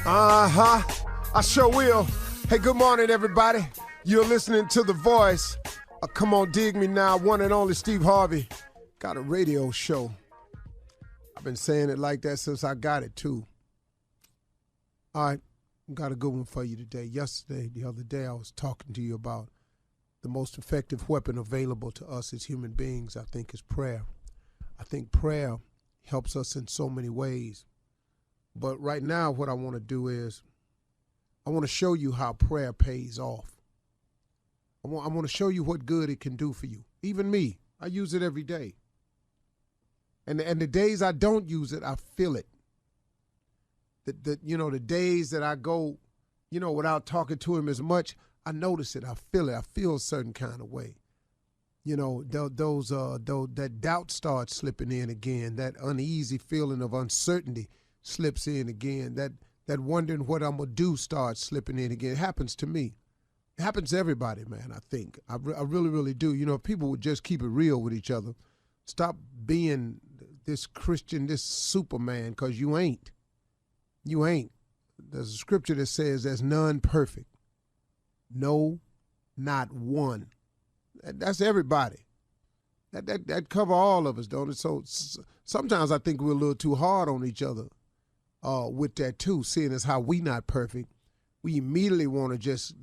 Uh-huh. I sure will. Hey, good morning, everybody. You're listening to The Voice. Come on, dig me now. One and only Steve Harvey. Got a radio show. I've been saying it like that since I got it, too. All right. Got a good one for you today. The other day, I was talking to you about the most effective weapon available to us as human beings, I think, is prayer. I think prayer helps us in so many ways. But right now, what I want to do is I want to show you how prayer pays off. I want to show you what good it can do for you. Even me, I use it every day. And the days I don't use it, I feel it. The days that I go, without talking to him as much, I notice it. I feel it. I feel a certain kind of way. That doubt starts slipping in again. That uneasy feeling of uncertainty slips in again. That wondering what I'm going to do starts slipping in again. It happens to me. It happens to everybody, man, I think. I really, really do. If people would just keep it real with each other, stop being this Christian, this Superman, because you ain't. You ain't. There's a scripture that says there's none perfect. No, not one. That's everybody. That cover all of us, don't it? So sometimes I think we're a little too hard on each other with that too, seeing as how we not perfect. We immediately want to just,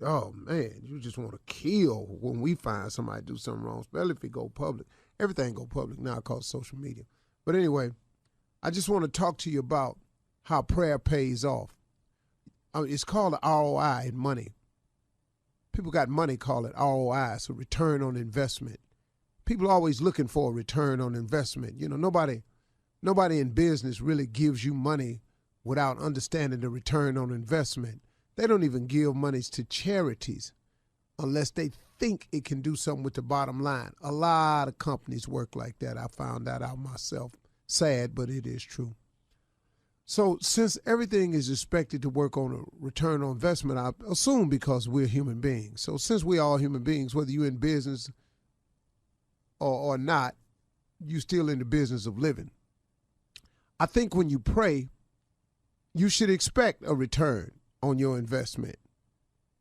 oh man, you just want to kill when we find somebody do something wrong, especially if it go public. Everything go public now called social media. But anyway, I just want to talk to you about how prayer pays off. It's called the ROI in money. People got money, call it ROI, so return on investment. People are always looking for a return on investment. Nobody in business really gives you money without understanding the return on investment. They don't even give monies to charities unless they think it can do something with the bottom line. A lot of companies work like that. I found that out myself. Sad, but it is true. So since everything is expected to work on a return on investment, I assume because we're human beings. So since we're all human beings, whether you're in business or not, you're still in the business of living. I think when you pray, you should expect a return on your investment.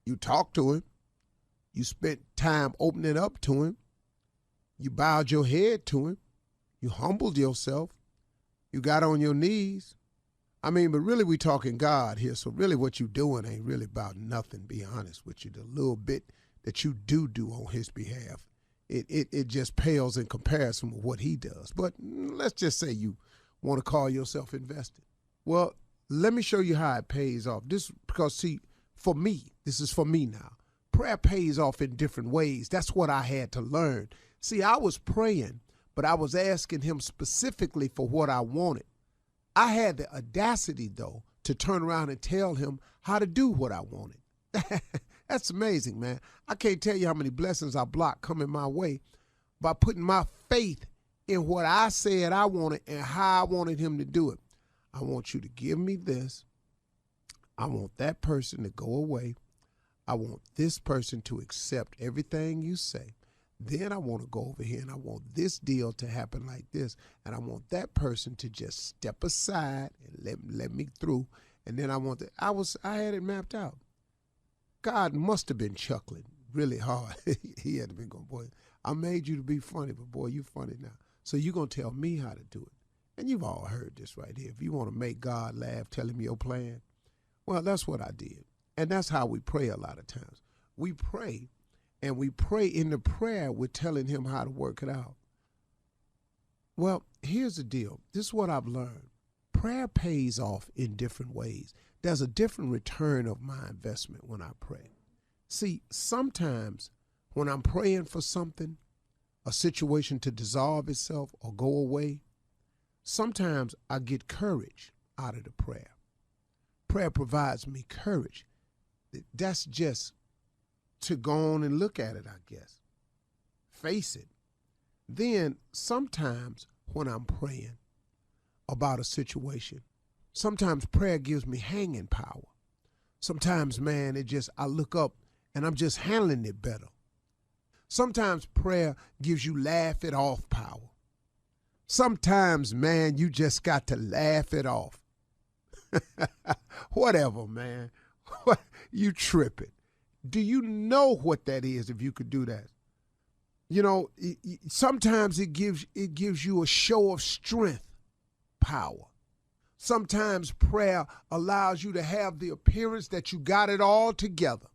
You talk to him. You spent time opening up to him. You bowed your head to him. You humbled yourself. You got on your knees. But really we talking God here, so really what you doing ain't really about nothing, be honest with you. The little bit that you do on his behalf, it just pales in comparison with what he does. But let's just say you want to call yourself invested. Well, let me show you how it pays off. Because see, for me, this is for me now. Prayer pays off in different ways. That's what I had to learn. See, I was praying, but I was asking him specifically for what I wanted. I had the audacity, though, to turn around and tell him how to do what I wanted. That's amazing, man. I can't tell you how many blessings I blocked coming my way by putting my faith in what I said I wanted and how I wanted him to do it. I want you to give me this. I want that person to go away. I want this person to accept everything you say. Then I want to go over here and I want this deal to happen like this. And I want that person to just step aside and let me through. And then I had it mapped out. God must have been chuckling really hard. He had to be going, boy, I made you to be funny, but boy, you funny now. So you're going to tell me how to do it. And you've all heard this right here. If you want to make God laugh, tell him your plan. Well, that's what I did. And that's how we pray a lot of times. We pray. And we pray in the prayer, we're telling him how to work it out. Well, here's the deal. This is what I've learned. Prayer pays off in different ways. There's a different return of my investment when I pray. See, sometimes when I'm praying for something, a situation to dissolve itself or go away, sometimes I get courage out of the prayer. Prayer provides me courage. That's just to go on and look at it, I guess. Face it. Then sometimes when I'm praying about a situation, sometimes prayer gives me hanging power. Sometimes, man, I look up and I'm just handling it better. Sometimes prayer gives you laugh it off power. Sometimes, man, you just got to laugh it off. Whatever, man. You tripping. Do you know what that is if you could do that? You know, sometimes it gives you a show of strength, power. Sometimes prayer allows you to have the appearance that you got it all together.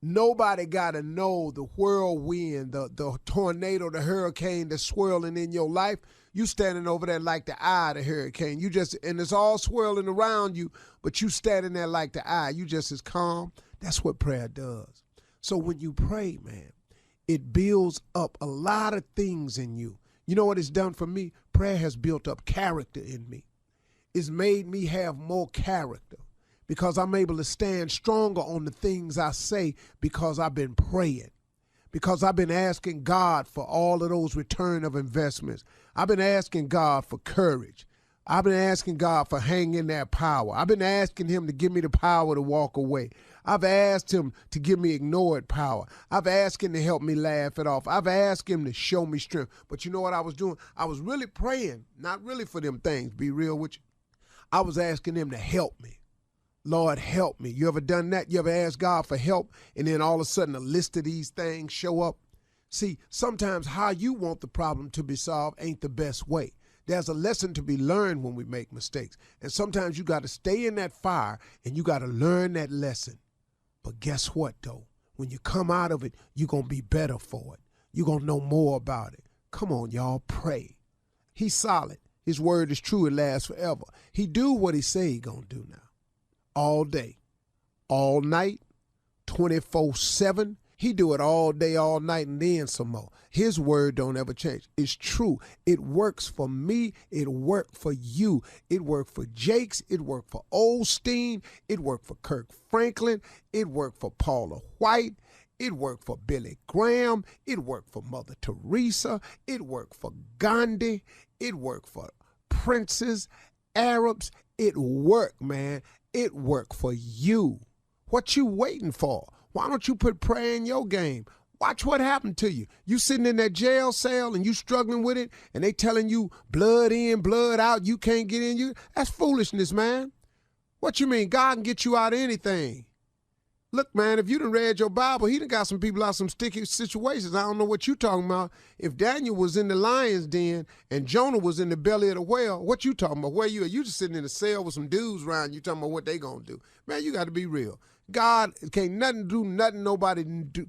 Nobody got to know the whirlwind, the tornado, the hurricane that's swirling in your life. You standing over there like the eye of the hurricane. And it's all swirling around you, but you standing there like the eye. You just as calm. That's what prayer does. So when you pray, man, it builds up a lot of things in you. You know what it's done for me? Prayer has built up character in me. It's made me have more character because I'm able to stand stronger on the things I say because I've been praying, because I've been asking God for all of those return of investments. I've been asking God for courage. I've been asking God for hanging that power. I've been asking him to give me the power to walk away. I've asked him to give me ignored power. I've asked him to help me laugh it off. I've asked him to show me strength. But you know what I was doing? I was really praying, not really for them things, be real with you. I was asking him to help me. Lord, help me. You ever done that? You ever asked God for help and then all of a sudden a list of these things show up? See, sometimes how you want the problem to be solved ain't the best way. There's a lesson to be learned when we make mistakes. And sometimes you got to stay in that fire and you got to learn that lesson. But guess what, though? When you come out of it, you're going to be better for it. You're going to know more about it. Come on, y'all, pray. He's solid. His word is true. It lasts forever. He do what he say he going to do now. All day, all night, 24/7. He do it all day, all night, and then some more. His word don't ever change. It's true. It works for me. It worked for you. It worked for Jakes. It worked for Osteen. It worked for Kirk Franklin. It worked for Paula White. It worked for Billy Graham. It worked for Mother Teresa. It worked for Gandhi. It worked for princes, Arabs. It worked, man. It worked for you. What you waiting for? Why don't you put prayer in your game? Watch what happened to you. You sitting in that jail cell and you struggling with it and they telling you blood in, blood out, you can't get in. That's foolishness, man. What you mean? God can get you out of anything. Look, man, if you done read your Bible, he done got some people out some sticky situations. I don't know what you talking about. If Daniel was in the lion's den and Jonah was in the belly of the whale, what you talking about? Where you at? You just sitting in a cell with some dudes around you talking about what they gonna do. Man, you got to be real. God can't nothing do nothing.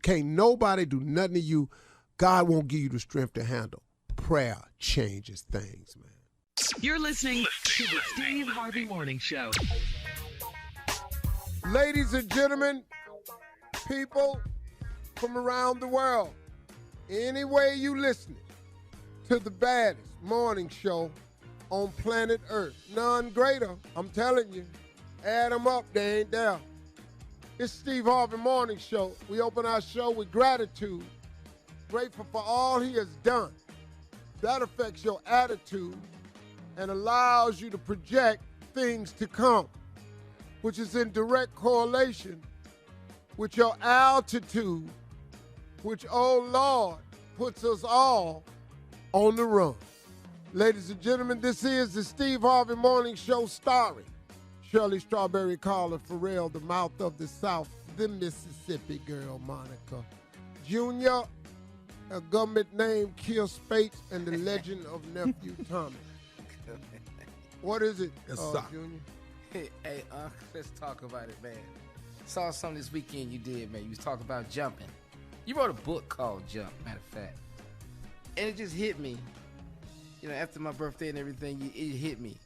Can't nobody do nothing to you. God won't give you the strength to handle. Prayer changes things, man. You're listening to the Steve Harvey Morning Show. Ladies and gentlemen, people from around the world, any way you listening to the baddest morning show on planet Earth, none greater, I'm telling you. Add them up, they ain't there. It's Steve Harvey Morning Show. We open our show with gratitude, grateful for all he has done. That affects your attitude and allows you to project things to come, which is in direct correlation with your altitude, which, oh Lord, puts us all on the run. Ladies and gentlemen, this is the Steve Harvey Morning Show starring Shirley Strawberry Carla Farrell, the mouth of the South, the Mississippi girl, Monica Jr., a government name, Kill Spates, and the legend of Nephew Tommy. What is it, Junior? Hey, let's talk about it, man. Saw something this weekend you did, man. You was talking about jumping. You wrote a book called Jump, matter of fact. And it just hit me. You know, after my birthday and everything, it hit me.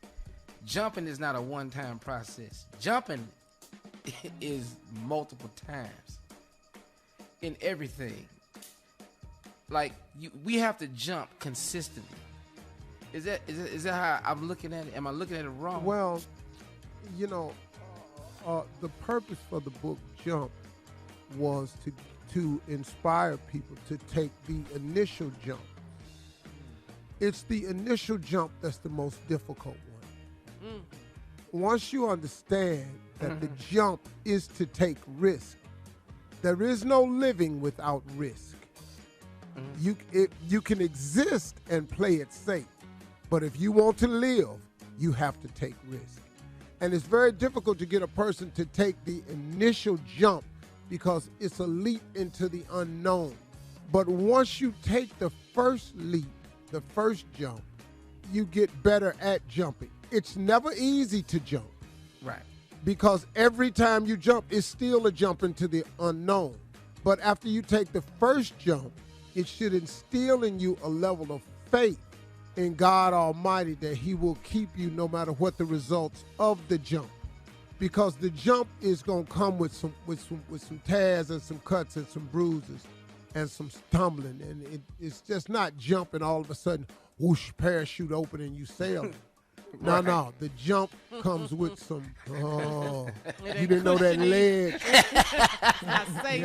Jumping is not a one-time process. Jumping is multiple times in everything. Like, we have to jump consistently. Is that how I'm looking at it? Am I looking at it wrong? Well, you know, the purpose for the book Jump was to inspire people to take the initial jump. It's the initial jump that's the most difficult one. Once you understand that the jump is to take risk, there is no living without risk. You can exist and play it safe, but if you want to live, you have to take risk. And it's very difficult to get a person to take the initial jump because it's a leap into the unknown. But once you take the first leap, the first jump, you get better at jumping. It's never easy to jump. Right. Because every time you jump, it's still a jump into the unknown. But after you take the first jump, it should instill in you a level of faith in God Almighty that he will keep you no matter what the results of the jump. Because the jump is going to come with some tears and some cuts and some bruises and some stumbling. And it's just not jumping all of a sudden, whoosh, parachute open and you sailing. Right. No. The jump comes with some, you didn't know that ledge. Not safe.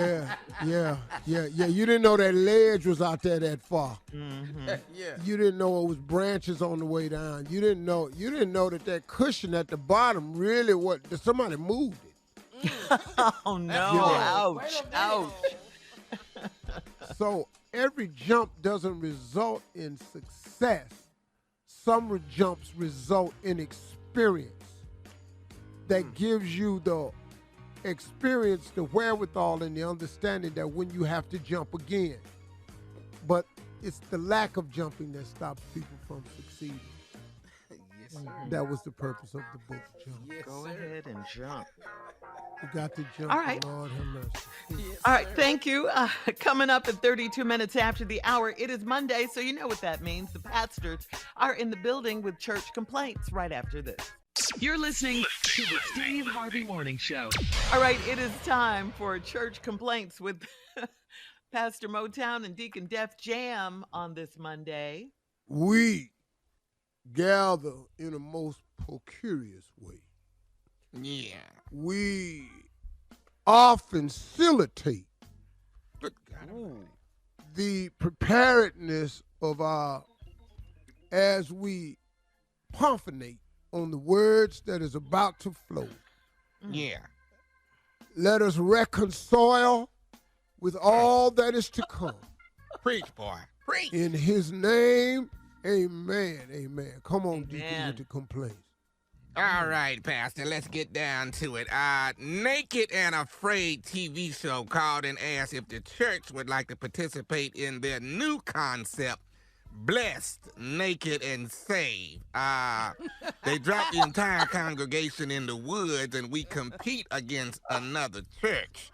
Yeah. You didn't know that ledge was out there that far. Mm-hmm. Yeah. You didn't know it was branches on the way down. You didn't know that cushion at the bottom really somebody moved it. Oh, no. Yeah. Ouch. So every jump doesn't result in success. Some jumps result in experience that gives you the experience, the wherewithal, and the understanding that when you have to jump again. But it's the lack of jumping that stops people from succeeding. Yes, sir. That was the purpose of the book, Jump. Yes, Go sir. ahead and jump. You got to jump. All right. Lord have mercy. Yes, All right, sir. thank you. Coming up at 32 minutes after the hour, it is Monday, so you know what that means. The pastors are in the building with church complaints right after this. You're listening to the Steve Harvey Morning Show. All right, it is time for church complaints with Pastor Motown and Deacon Def Jam on this Monday. We gather in a most precarious way. Yeah. We often facilitate Good God. the preparedness of as we pontificate on the words that is about to flow. Yeah. Let us reconcile with all that is to come. Preach, boy. Preach. In his name, amen, amen. Come on, Deacon, Amen. with the complaints. All right, Pastor, let's get down to it. Naked and Afraid TV show called and asked if the church would like to participate in their new concept, Blessed, Naked, and Saved. They dropped the entire congregation in the woods, and we compete against another church.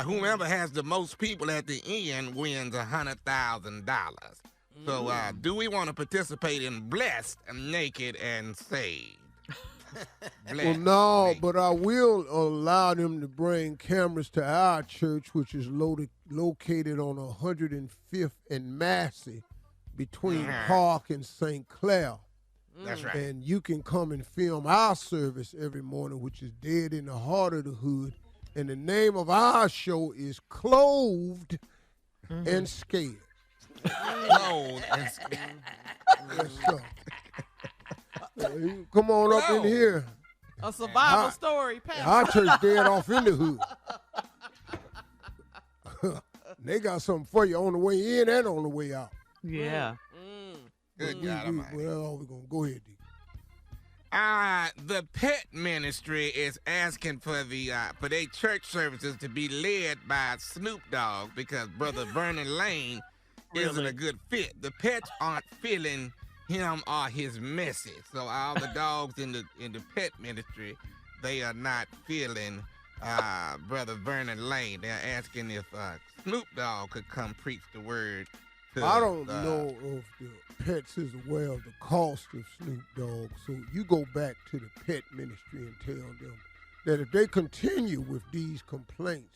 Whomever has the most people at the end wins $100,000. So, do we want to participate in Blessed, Naked, and Saved? Well, no, but I will allow them to bring cameras to our church, which is located on 105th and Massey between Park and St. Clair. That's right. And you can come and film our service every morning, which is dead in the heart of the hood. And the name of our show is Clothed and Scared. Clothed and Scared. Yes, sir. You come on up in here. A survival story, Pastor. Our church dead off in the hood. They got something for you on the way in and on the way out. Yeah. Good God Almighty. Well, we're going to go ahead, D. The pet ministry is asking for their church services to be led by Snoop Dogg because Brother Vernon Lane isn't a good fit. The pets aren't feeling him or his message. So all the dogs in the pet ministry, they are not feeling Brother Vernon Lane. They're asking if Snoop Dogg could come preach the word. I don't know if the pets is aware of the cost of Snoop Dogg. So you go back to the pet ministry and tell them that if they continue with these complaints,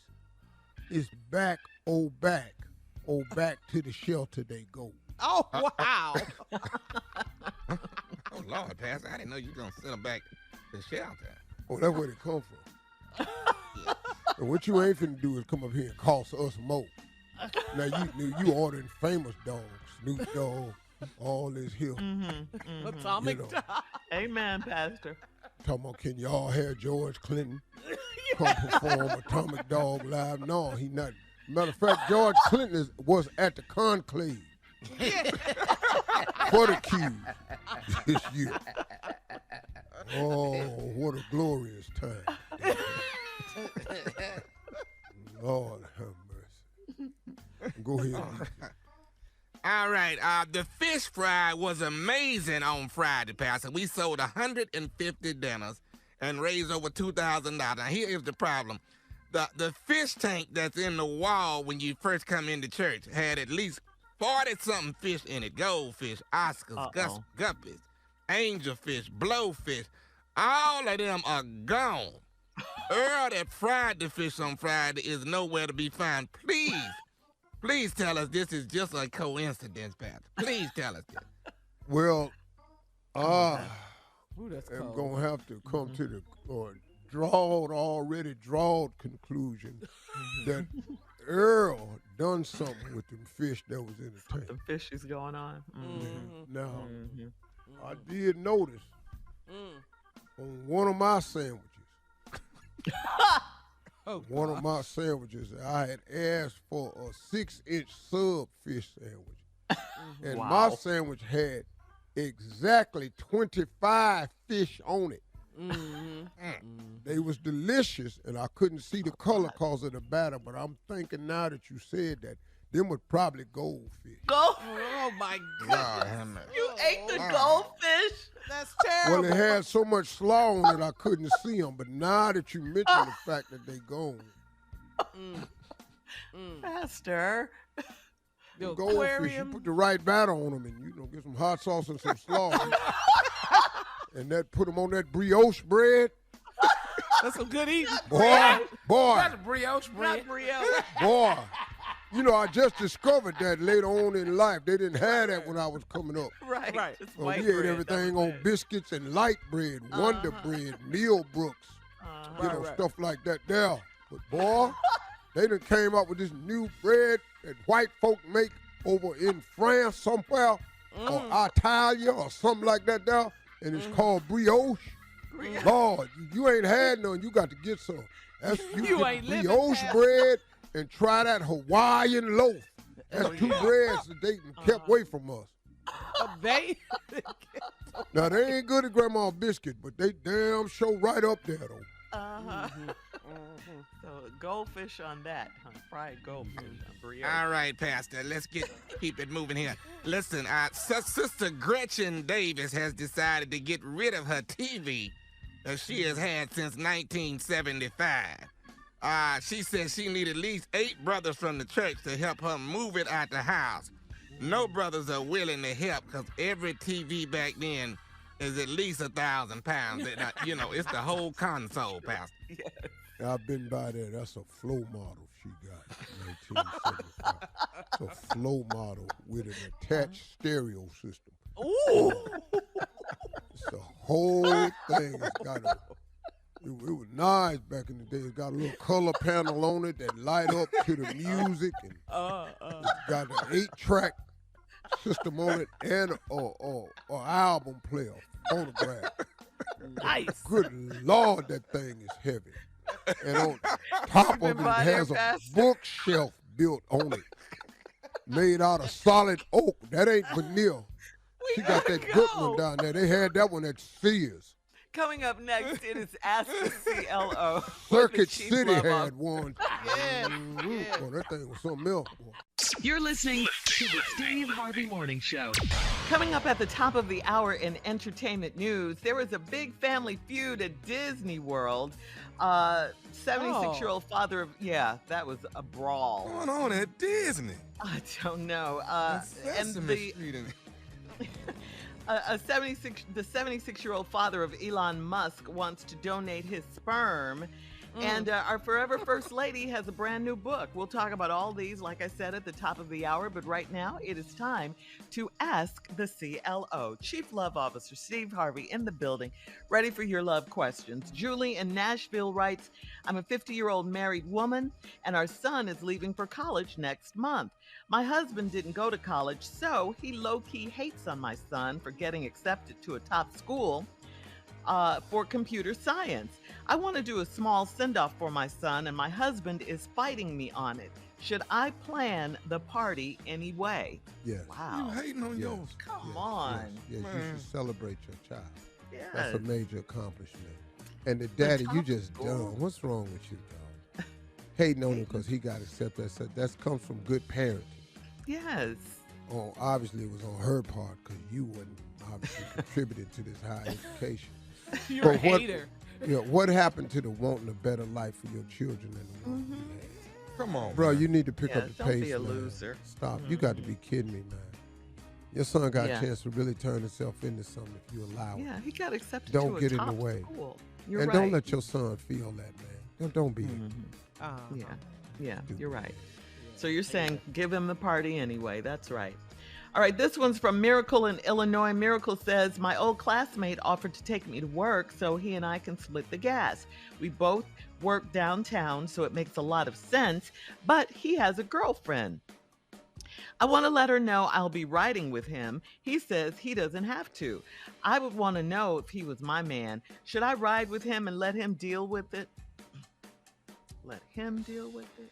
it's back to the shelter they go. Oh, wow. Oh, Lord, Pastor, I didn't know you were going to send them back to the shelter. Oh, that's where they come from. And what you ain't finna do is come up here and cost us more. Now, you ordering famous dogs, Snoop Dogg, all this here. Atomic You know. Dog. Amen, Pastor. Talking about, can y'all have George Clinton come perform Atomic Dog live? No, he not. Matter of fact, George Clinton was at the conclave for the Q this year. Oh, what a glorious time. Lord have mercy. Go ahead. All right. The fish fry was amazing on Friday, Pastor. We sold 150 dinners and raised over $2,000. Now, here is the problem. The fish tank that's in the wall when you first come into church had at least 40-something fish in it. Goldfish, Oscars, guppies, angelfish, blowfish. All of them are gone. Earl that fried the fish on Friday is nowhere to be found. Please tell us this is just a coincidence, Pastor. Please tell us this. Well, I'm that's going cold. to have to come to the already drawed conclusion that Earl done something with them fish that was in the tank. The fish is going on. Now, I did notice on one of my sandwiches, I had asked for a 6-inch sub fish sandwich. And my sandwich had exactly 25 fish on it. They was delicious, and I couldn't see the color because of the batter, but I'm thinking now that you said that, them would probably goldfish. Oh, my God. You ate the goldfish? That's terrible. Well, it had so much slaw on it I couldn't see them, but now that you mention the fact that they gone. Pastor. The Goldfish, you aquarium. put the right batter on them and get some hot sauce and some slaw. And that put them on that brioche bread. That's some good eating. Boy. That's a brioche bread. Not brioche. Boy, I just discovered that later on in life. They didn't have that when I was coming up. Right. It's So white we ate bread. everything on biscuits and light bread, Wonder Bread, Meal Brooks, stuff like that there. But boy, they done came up with this new bread that white folk make over in France somewhere, or Italia or something like that there, and it's called brioche. Lord, you ain't had none. You got to get some. You ain't living brioche past- bread and try that Hawaiian loaf. That's two breads that they kept away from us. Now, they ain't good at Grandma's biscuit, but they damn sure right up there, though. So goldfish on that, huh? Fried goldfish on brioche. All right, Pastor, let's keep it moving here. Listen, Sister Gretchen Davis has decided to get rid of her TV that she has had since 1975. She says she needs at least 8 brothers from the church to help her move it out the house. No brothers are willing to help because every TV back then is at least 1,000 pounds. It's the whole console, Pastor. Yes. I've been by there. That's a flow model she got in 1975. It's a flow model with an attached stereo system. Ooh. It's the whole thing. It's got it was nice back in the day. It's got a little color panel on it that light up to the music. And it's got an 8-track system on it and a album player, phonograph. Nice. Good Lord, that thing is heavy. And on top of it, it has a bookshelf built on it, made out of solid oak. That ain't veneer. She got that good one down there. They had that one at Sears. Coming up next, it is Ask the CLO. Circuit Chief City Love had Officer. one. Boy, that thing was something else. Boy. You're listening to the Steve Harvey Morning Show. Coming up at the top of the hour in entertainment news, there was a big family feud at Disney World. 76-year-old father of, that was a brawl. What's going on at Disney? I don't know. And the 76-year-old father of Elon Musk wants to donate his sperm. And our forever First Lady has a brand new book. We'll talk about all these, like I said, at the top of the hour. But right now, it is time to Ask the CLO. Chief Love Officer Steve Harvey in the building, ready for your love questions. Julie in Nashville writes, I'm a 50-year-old married woman, and our son is leaving for college next month. My husband didn't go to college, so he low-key hates on my son for getting accepted to a top school for computer science. I want to do a small send-off for my son, and my husband is fighting me on it. Should I plan the party anyway? Yes. Wow. You hating on Yes. yours? Come on. Yes. You should celebrate your child. That's a Yes. major accomplishment. And the daddy, you top just school. dumb. What's wrong with you, dog? Hating on him because he got accepted. That comes from good parenting. Yes. Oh, obviously it was on her part because you wasn't obviously contributing to this high education. You're a But what- hater. What happened to the wanting a better life for your children and the one you had? Come on, Bro, man. you need to pick Yeah, up the don't pace, be a man. loser. Stop. You got to be kidding me, man. Your son got Yeah. a chance to really turn himself into something if you allow it. Yeah, he got accepted Don't to a get in the top way. school. You're And right. don't let your son feel that, man. Don't be. Yeah, yeah, you're right. So you're saying give him the party anyway. That's right. All right, this one's from Miracle in Illinois. Miracle says, my old classmate offered to take me to work so he and I can split the gas. We both work downtown, so it makes a lot of sense, but he has a girlfriend. I want to let her know I'll be riding with him. He says he doesn't have to. I would want to know if he was my man. Should I ride with him and let him deal with it? Let him deal with it?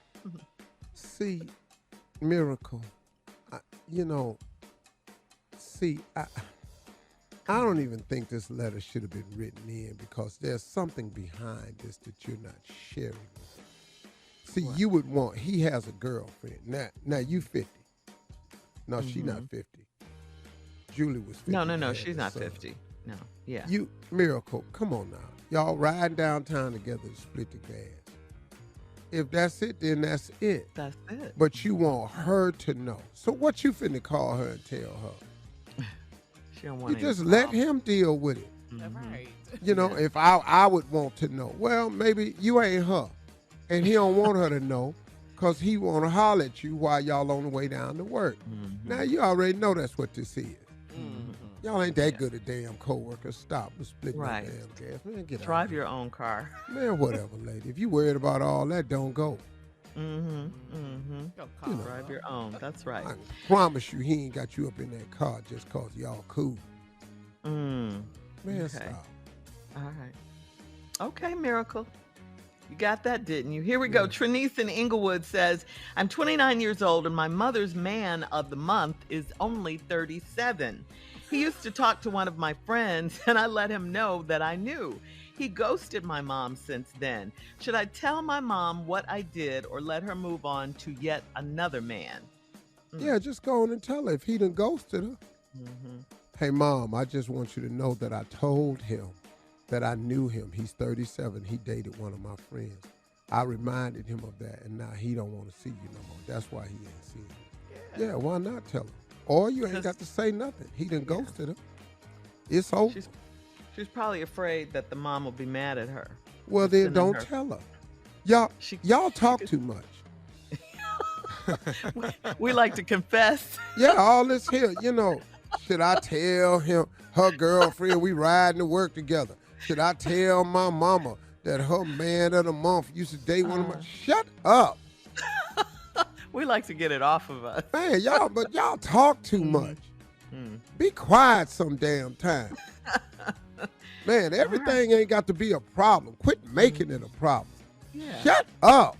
See, Miracle, I don't even think this letter should have been written in because there's something behind this that you're not sharing with him. See, you would want, he has a girlfriend. Now you 50. No, she's not 50. Julie was 50. No, and had she's a not son. 50. No, yeah. You, Miracle, come on now. Y'all riding downtown together to split the gas. If that's it, then that's it. That's it. But you want her to know. So what you finna call her and tell her? She don't You want just let him deal with it. Right. You know, if I would want to know. Well, maybe you ain't her. And he don't want her to know because he want to holler at you while y'all on the way down to work. Now, you already know that's what this is. Y'all ain't that good at damn co-workers. Stop. We're splitting Right. that damn gas. Man, get out Drive of here. your own car. Man, whatever, lady. If you worried about all that, don't go. Drive your own. That's right. I promise you he ain't got you up in that car just cause y'all cool. Man, Okay. stop. All right. Okay, Miracle. You got that, didn't you? Here we go. Trinice in Inglewood says, I'm 29 years old and my mother's man of the month is only 37. He used to talk to one of my friends and I let him know that I knew. He ghosted my mom since then. Should I tell my mom what I did or let her move on to yet another man? Yeah, just go on and tell her if he done ghosted her. Hey, Mom, I just want you to know that I told him that I knew him. He's 37. He dated one of my friends. I reminded him of that, and now he don't want to see you no more. That's why he ain't seeing you. Yeah, why not tell him? Or you ain't got to say nothing. He done ghosted her. It's over. She's probably afraid that the mom will be mad at her. Well, for then sending don't her. tell her. Y'all talk too much. We like to confess. Yeah, all this here, should I tell him, her girlfriend, we riding to work together? Should I tell my mama that her man of the month used to date one of my... Shut up. We like to get it off of us. Man, y'all talk too much. Be quiet some damn time. Man, everything ain't got to be a problem. Quit making it a problem. Yeah. Shut up.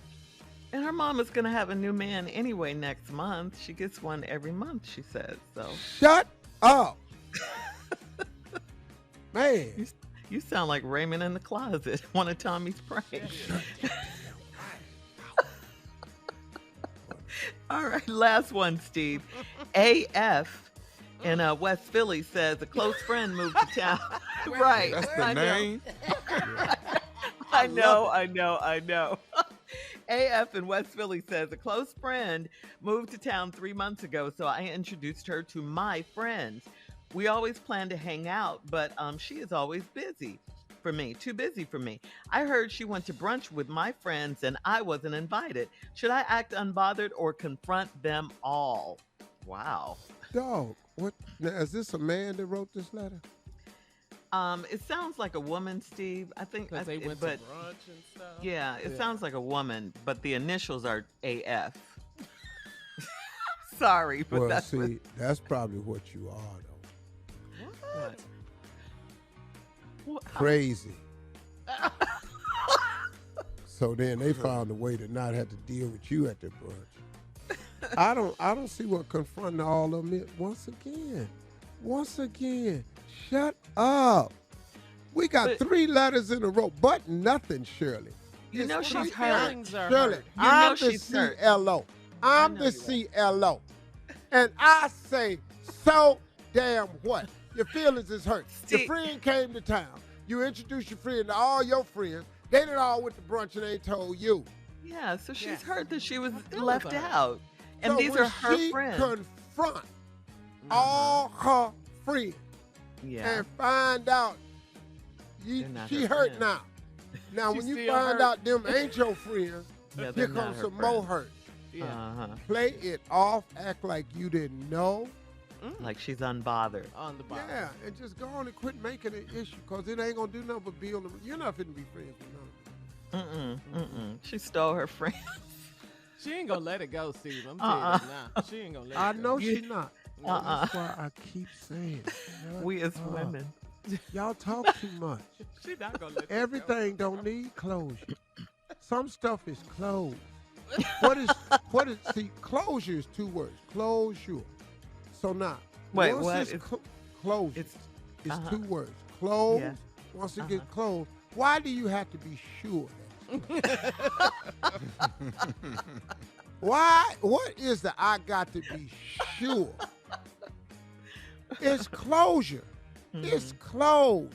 And her mom is going to have a new man anyway next month. She gets one every month, she says. So Shut up. Man. you sound like Raymond in the Closet, one of Tommy's pranks. All right, last one, Steve. AF in West Philly says a close friend moved to town. Right. That's the I know. name. I know. AF in West Philly says a close friend moved to town 3 months ago, so I introduced her to my friends. We always plan to hang out, but she is always busy for me, too busy for me. I heard she went to brunch with my friends and I wasn't invited. Should I act unbothered or confront them all? Wow. Dog, what? Now, is this a man that wrote this letter? It sounds like a woman, Steve. I think, Because they went but to brunch and stuff. yeah, it sounds like a woman, but the initials are AF. Sorry, but Well, that's see, that's probably what you are, though. what. Crazy. So then they found a way to not have to deal with you at the brunch. I don't see what confronting all of them is. Once again, shut up. We got 3 letters in a row, but nothing, Shirley. You know It's she's three hurt. L's. Shirley, You know I'm the she's hurt. CLO. I'm the CLO. And I say, so damn what? Your feelings is hurt. Your friend came to town. You introduced your friend to all your friends. They done all went to brunch and they told you. Yeah, so she's hurt that she was left out. And So these when are her she friends. confront all her friends and find out They're not she her hurt friends. now. Now, She when you still find hurt. out them ain't your friends, Yeah, they're here not comes her some more friends. hurt. Yeah. Play it off, act like you didn't know. Like she's unbothered. On the bottom. Yeah, and just go on and quit making an issue because it ain't going to do nothing but build. You're not finna be friends with none of them. She stole her friend. She ain't gonna let it go, Steve. I'm telling you now. She ain't gonna let I it go. know she not. That's why I keep saying it. We as women. Y'all talk too much. She not gonna let it Everything don't need closure. Some stuff is closed. What is see, closure is 2 words. Closure. So now, Wait, once what? it's closed, it's 2 words. Closed. Yeah. Once it gets closed, why do you have to be sure? Why? What is the I got to be sure? It's closure. It's closed.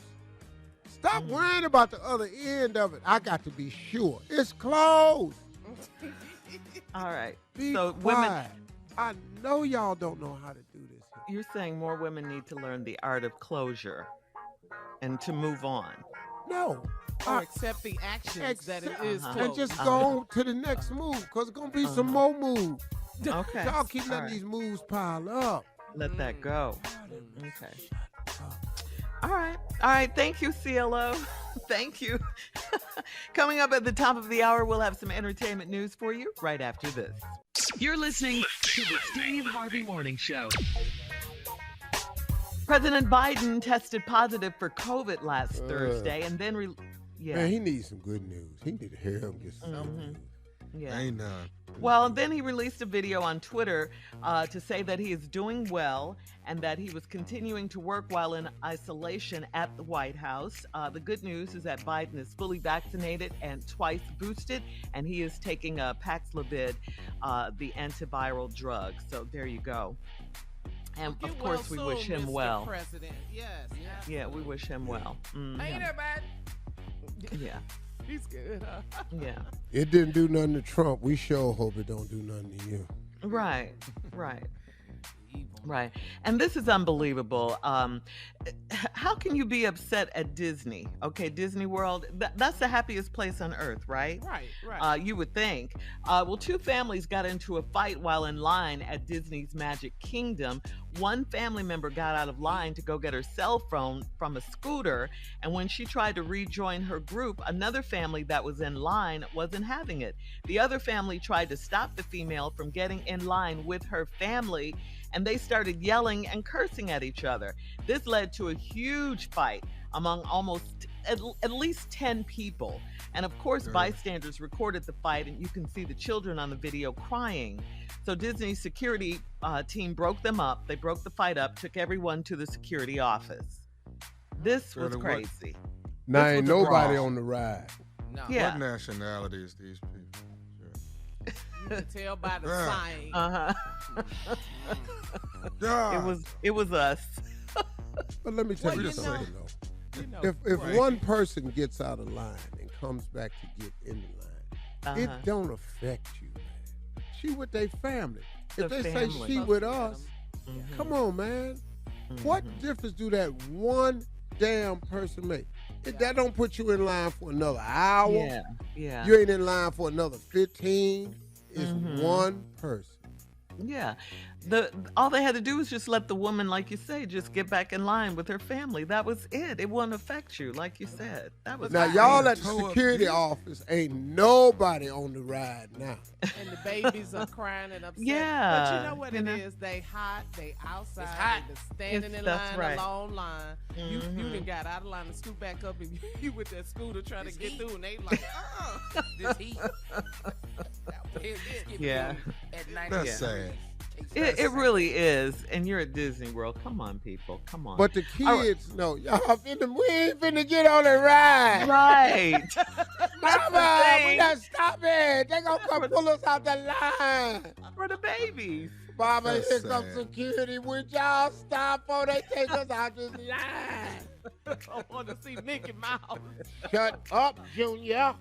Stop worrying about the other end of it. I got to be sure. It's closed. All right. Be So quiet. women, I know y'all don't know how to do this. you're saying more women need to learn the art of closure and to move on. No. Or accept the actions that it is And closed. just go on to the next move because it's going to be some more moves. Okay. Y'all keep All letting right. these moves pile up. Let that go. Okay. All right. All right. Thank you, CLO. Thank you. Coming up at the top of the hour, we'll have some entertainment news for you right after this. You're listening to the Steve Harvey Morning Show. President Biden tested positive for COVID last Thursday and then Man, he needs some good news. He need to hear him get some good news. Yeah. Ain't none. Well, then he released a video on Twitter to say that he is doing well and that he was continuing to work while in isolation at the White House. The good news is that Biden is fully vaccinated and twice boosted, and he is taking Paxlovid, the antiviral drug. So there you go. And Get of course, we well wish soon, him Mr. well. President. Yes. Yeah, we wish him well. Mhm. Ain't that bad? Yeah, He's good, huh? yeah. It didn't do nothing to Trump. We sure hope it don't do nothing to you. Right, right. Right. And this is unbelievable. How can you be upset at Disney? Okay, Disney World, that's the happiest place on earth, right? Right. You would think. Well, 2 families got into a fight while in line at Disney's Magic Kingdom. One family member got out of line to go get her cell phone from a scooter, and when she tried to rejoin her group, another family that was in line wasn't having it. The other family tried to stop the female from getting in line with her family, and they started yelling and cursing at each other. This led to a huge fight among almost at least 10 people. And of course, bystanders recorded the fight, and you can see the children on the video crying. So Disney's security team broke them up. They broke the fight up, took everyone to the security office. This was crazy. Now This ain't was a nobody brawl. on the ride. No. Yeah. What nationality is these people? You can tell by the Yeah. sign. Yeah. It was us. But let me tell Well, you you something, know- though. You know, If right. one person gets out of line and comes back to get in the line, it don't affect you, man. She with their family. If The they family. say she with us, come on, man. What difference do that one damn person make? If that don't put you in line for another hour, Yeah. you ain't in line for another 15. It's one person. Yeah. All they had to do was just let the woman, like you say, just get back in line with her family. That was it. It wouldn't affect you, like you said. That was Now, it. y'all at the security office, ain't nobody on the ride now. And the babies are crying and upset. Yeah, But you know what you it know. is? They hot, they outside, It's hot. they just standing in That's line, right. a long line. You done got out of line and scoot back up, and you with that scooter trying to get through, and they like, This heat. Yeah. At 90 That's sad. Can't It really is. And you're at Disney World. Come on, people. Come on. But the All right. kids know, y'all we ain't finna get on the ride. Right. Mama, we thing. done stop it. They gonna come pull us out the line. For the babies. Mama, That's here comes sad. security. Would y'all stop before they take us out this line? I want to see Mickey Mouse. Shut up, Junior.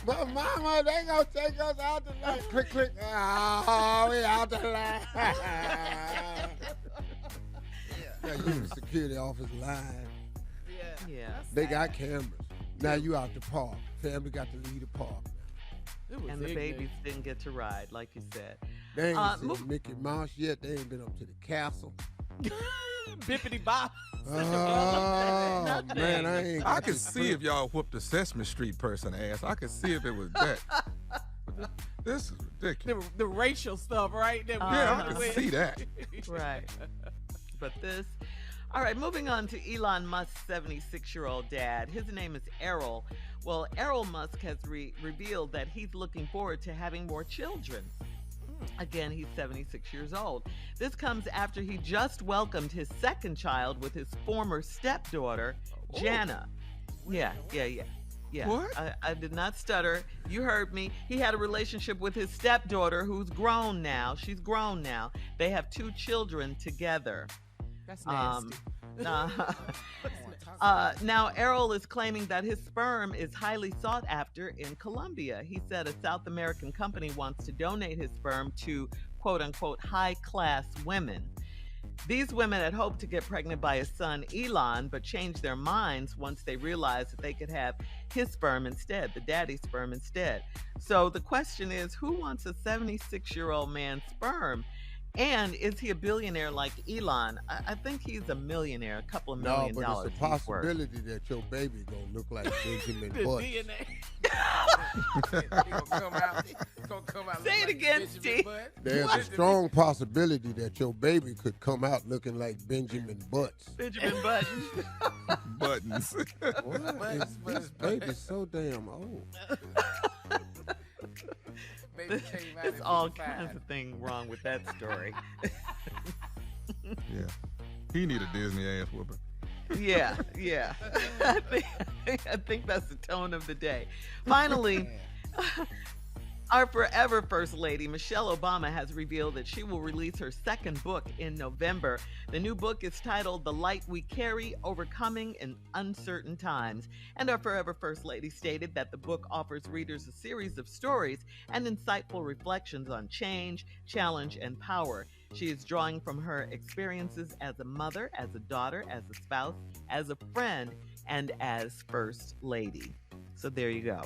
But Mama, they gonna take us out the line. Click, click. Oh, we out the line. Yeah, you the security office line. Yeah. They got cameras. Now you out the park. Family got to leave the park. It was And the ignorant. babies didn't get to ride, like you said. They ain't seen move- Mickey Mouse yet. They ain't been up to the castle. Bippity bop. Oh, man, I ain't I got could this see if y'all whooped the Sesame Street person ass. I could see if it was that. This is ridiculous. The racial stuff, right? That we Yeah, I went can with. see that. Right. But this. All right, moving on to Elon Musk's 76-year-old dad. His name is Errol. Well, Errol Musk has revealed that he's looking forward to having more children. Again, he's 76 years old. This comes after he just welcomed his second child with his former stepdaughter, Jana. Yeah. What? I did not stutter. You heard me. He had a relationship with his stepdaughter, who's grown now. She's grown now. They have 2 children together. That's nasty. Now, Errol is claiming that his sperm is highly sought after in Colombia. He said a South American company wants to donate his sperm to quote unquote high class women. These women had hoped to get pregnant by his son Elon, but changed their minds once they realized that they could have his sperm instead, the daddy's sperm instead. So the question is, who wants a 76-year-old man's sperm? And is he a billionaire like Elon? I think he's a millionaire, a couple of No, million but dollars. it's a he's worth. possibility that your baby gonna look like Benjamin The Button. DNA. Gonna come out Say it like again, Benjamin Steve. Button. There's a strong possibility that your baby could come out looking like Benjamin Butts. Benjamin Button. Buttons. This baby's so damn old. Baby came out There's in all 55. kinds of things wrong with that story. Yeah. He need a Disney ass whooping. Yeah. I think that's the tone of the day. Finally, our forever First Lady, Michelle Obama, has revealed that she will release her second book in November. The new book is titled The Light We Carry, Overcoming in Uncertain Times. And our forever First Lady stated that the book offers readers a series of stories and insightful reflections on change, challenge, and power. She is drawing from her experiences as a mother, as a daughter, as a spouse, as a friend, and as First Lady. So there you go.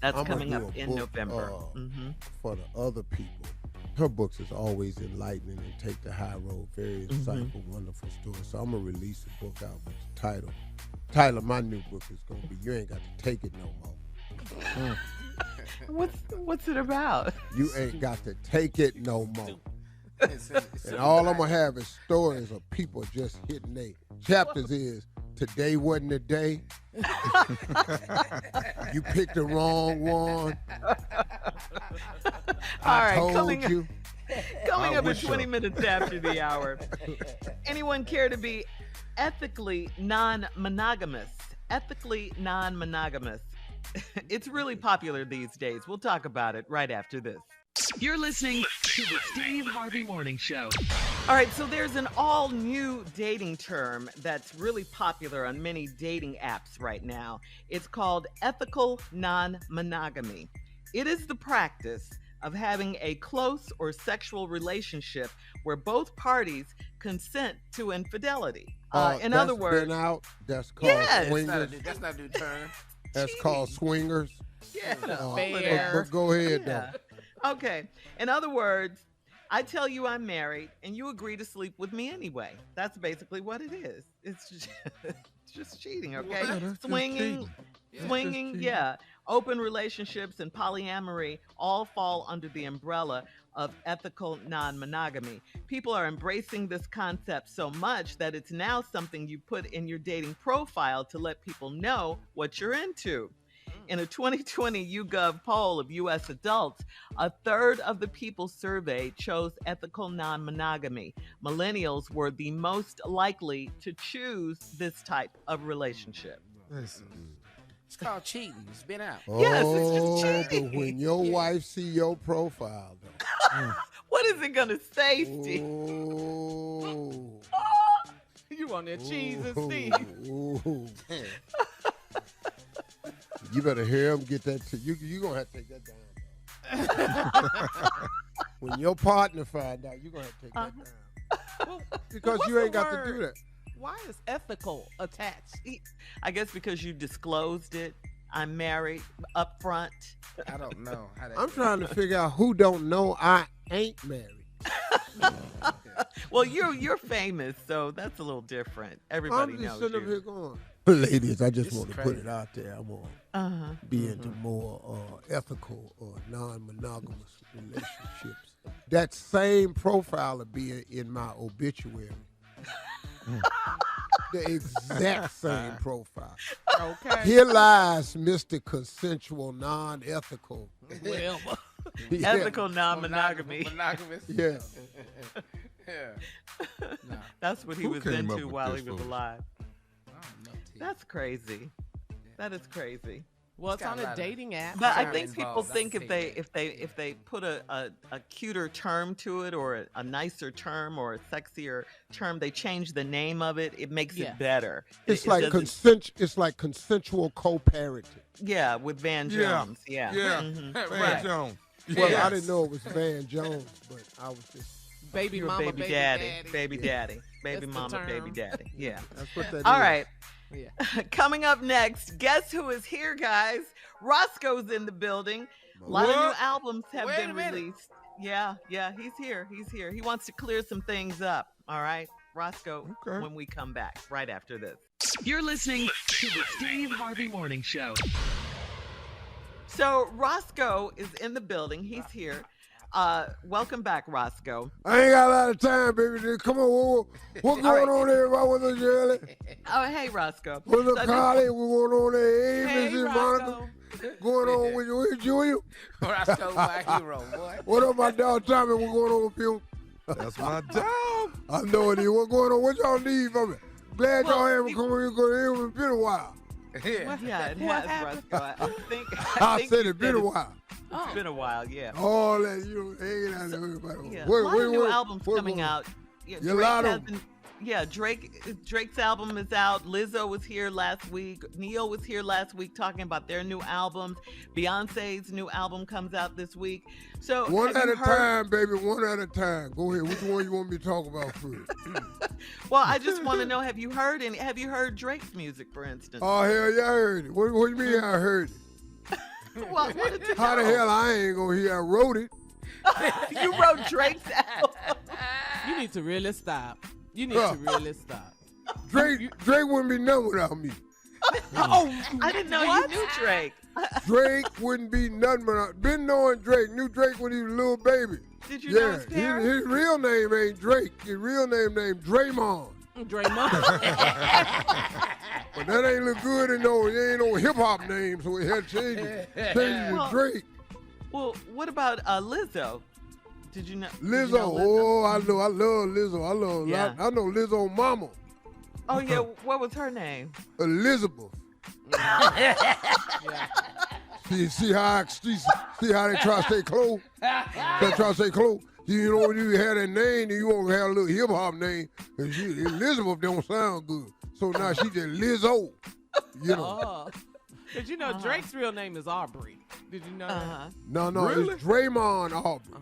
That's I'ma coming do up a in book, November. For the other people. Her books is always enlightening and take the high road. Very insightful, wonderful stories. So I'm gonna release a book out with the title. Title of my new book is gonna be "You Ain't Got to Take It No More." What's it about? You ain't got to take it no more. It's And all I'm gonna have is stories of people just hitting they chapters is today wasn't the day. You picked the wrong one. All right, Told coming you. up in wish so. 20 minutes after the hour. Anyone care to be ethically non-monogamous? Ethically non-monogamous. It's really popular these days. We'll talk about it right after this. You're listening to the Steve Harvey Morning Show. All right, so there's an all-new dating term that's really popular on many dating apps right now. It's called ethical non-monogamy. It is the practice of having a close or sexual relationship where both parties consent to infidelity. In other That's words, been out. That's called Yes. swingers. That's not a new term. That's called swingers. yeah, But go ahead yeah. though. Okay. In other words, I tell you I'm married and you agree to sleep with me anyway. That's basically what it is. It's just, it's just cheating, okay? Yeah, that's just Swinging, cheating. yeah. Open relationships and polyamory all fall under the umbrella of ethical non-monogamy. People are embracing this concept so much that it's now something you put in your dating profile to let people know what you're into. In a 2020 YouGov poll of U.S. adults, a third of the people surveyed chose ethical non-monogamy. Millennials were the most likely to choose this type of relationship. It's called cheating. It's been out. Yes, it's just cheating. But when your wife see your profile, though. What is it going to say, Steve? Oh. You on that cheese and Steve. Ooh. You better hear him get that. You gonna have to take that down. When your partner find out, you gonna have to take that down. Well, Because what's you ain't the got to word? do that. Why is ethical attached? I guess because you disclosed it. I'm married up front. I don't know how that. I'm trying to figure out who don't know I ain't married. Well, you're famous, so that's a little different. Everybody I'm just knows sitting up you. here going. Ladies, I just This want is to put crazy. it out there. I want to be into more ethical or non-monogamous relationships. That same profile will be in my obituary. The exact same profile. Okay. Here lies Mr. Consensual, non-ethical. Well, Yeah. Ethical non-monogamy. Monogamous. Yeah. Yeah. No, That's what he Who was came up into with while this he was fool? alive. I don't know. T. That's crazy. That is crazy. well, it's got on a a lot of- dating app. But I Sorry, think people involved. think That's if they put a cuter term to it or a nicer term or a sexier term, they change the name of it. It makes Yes. it better. It's It like doesn't- it's like consensual co-parenting. yeah, with Van Yeah. Jones. Yeah. Yeah. Mhm. Van Right. Jones. Well, I Yes. didn't know it was Van Jones, but I was just baby You're mama, baby daddy, baby Yeah. daddy, baby That's the mama, baby term. daddy. Yeah. that's what that All is. right. Yeah. Coming up next, guess who is here, guys? Roscoe's in the building. A lot of new What? albums have Wait a been minute. released. Yeah, he's here. He's here. He wants to clear some things up. All right, Roscoe, Okay. when we come back, right after this. You're listening to the Steve Harvey Morning Show. So Roscoe is in the building. He's here. Welcome back, Roscoe. I ain't got a lot of time, baby. Come on, what's going on, everybody? What's up, Shirley? Oh, hey, Roscoe. What's So up, this- Carly? What's going on there? Hey, Hey, Mrs. Monica. Roscoe. Going on with you, Junior? Roscoe, my hero, boy. What up, my dog Tommy? What's going on with you? That's my job. I know it is. What's going on? What y'all need from me? Glad Well, y'all haven't come here because it's been a while. Yeah. Yeah, it What has, happened? Roscoe. I think I think said you it's been a it's- while. It's been a while, yeah. All that, you know, hanging out there with everybody. Yeah, a lot of new albums coming out. Yeah, Yeah, a lot of them. Drake's album is out. Lizzo was here last week. Neo was here last week talking about their new albums. Beyonce's new album comes out this week. So One have at you a heard- time, baby. One at a time. Go ahead. Which one you want me to talk about first? Well, I just want to know: Have you heard Drake's music, for instance? Oh hell yeah, I heard it. What do you mean I heard it? Well, what did you How the know? hell I ain't gonna hear? I wrote it. You wrote Drake's album. You need to really stop. You need to really stop. Drake wouldn't be nothing without me. Oh, I didn't know what? you knew Drake. Drake wouldn't be nothing without. Been knowing Drake. Knew Drake when he was a little baby. Did you know Yeah, his parents? his real name ain't Drake. His real name named Draymond. Draymond. But that ain't look good in no. It ain't no hip hop name, so we had to change it. Change it to Well, Drake. Well, what about Lizzo? Did you know? did you Lizzo. know Oh, I know. I love Lizzo. Yeah. I know Lizzo mama, Oh yeah, what was her name? Elizabeth. Yeah. See how they try to stay close. They try to stay close. You know when you have that name, you won't have a little hip hop name. And Elizabeth don't sound good, so now she just Lizzo. You know. Oh. Did you know Drake's real name is Aubrey? Did you know that? No, Really? it's Draymond Aubrey.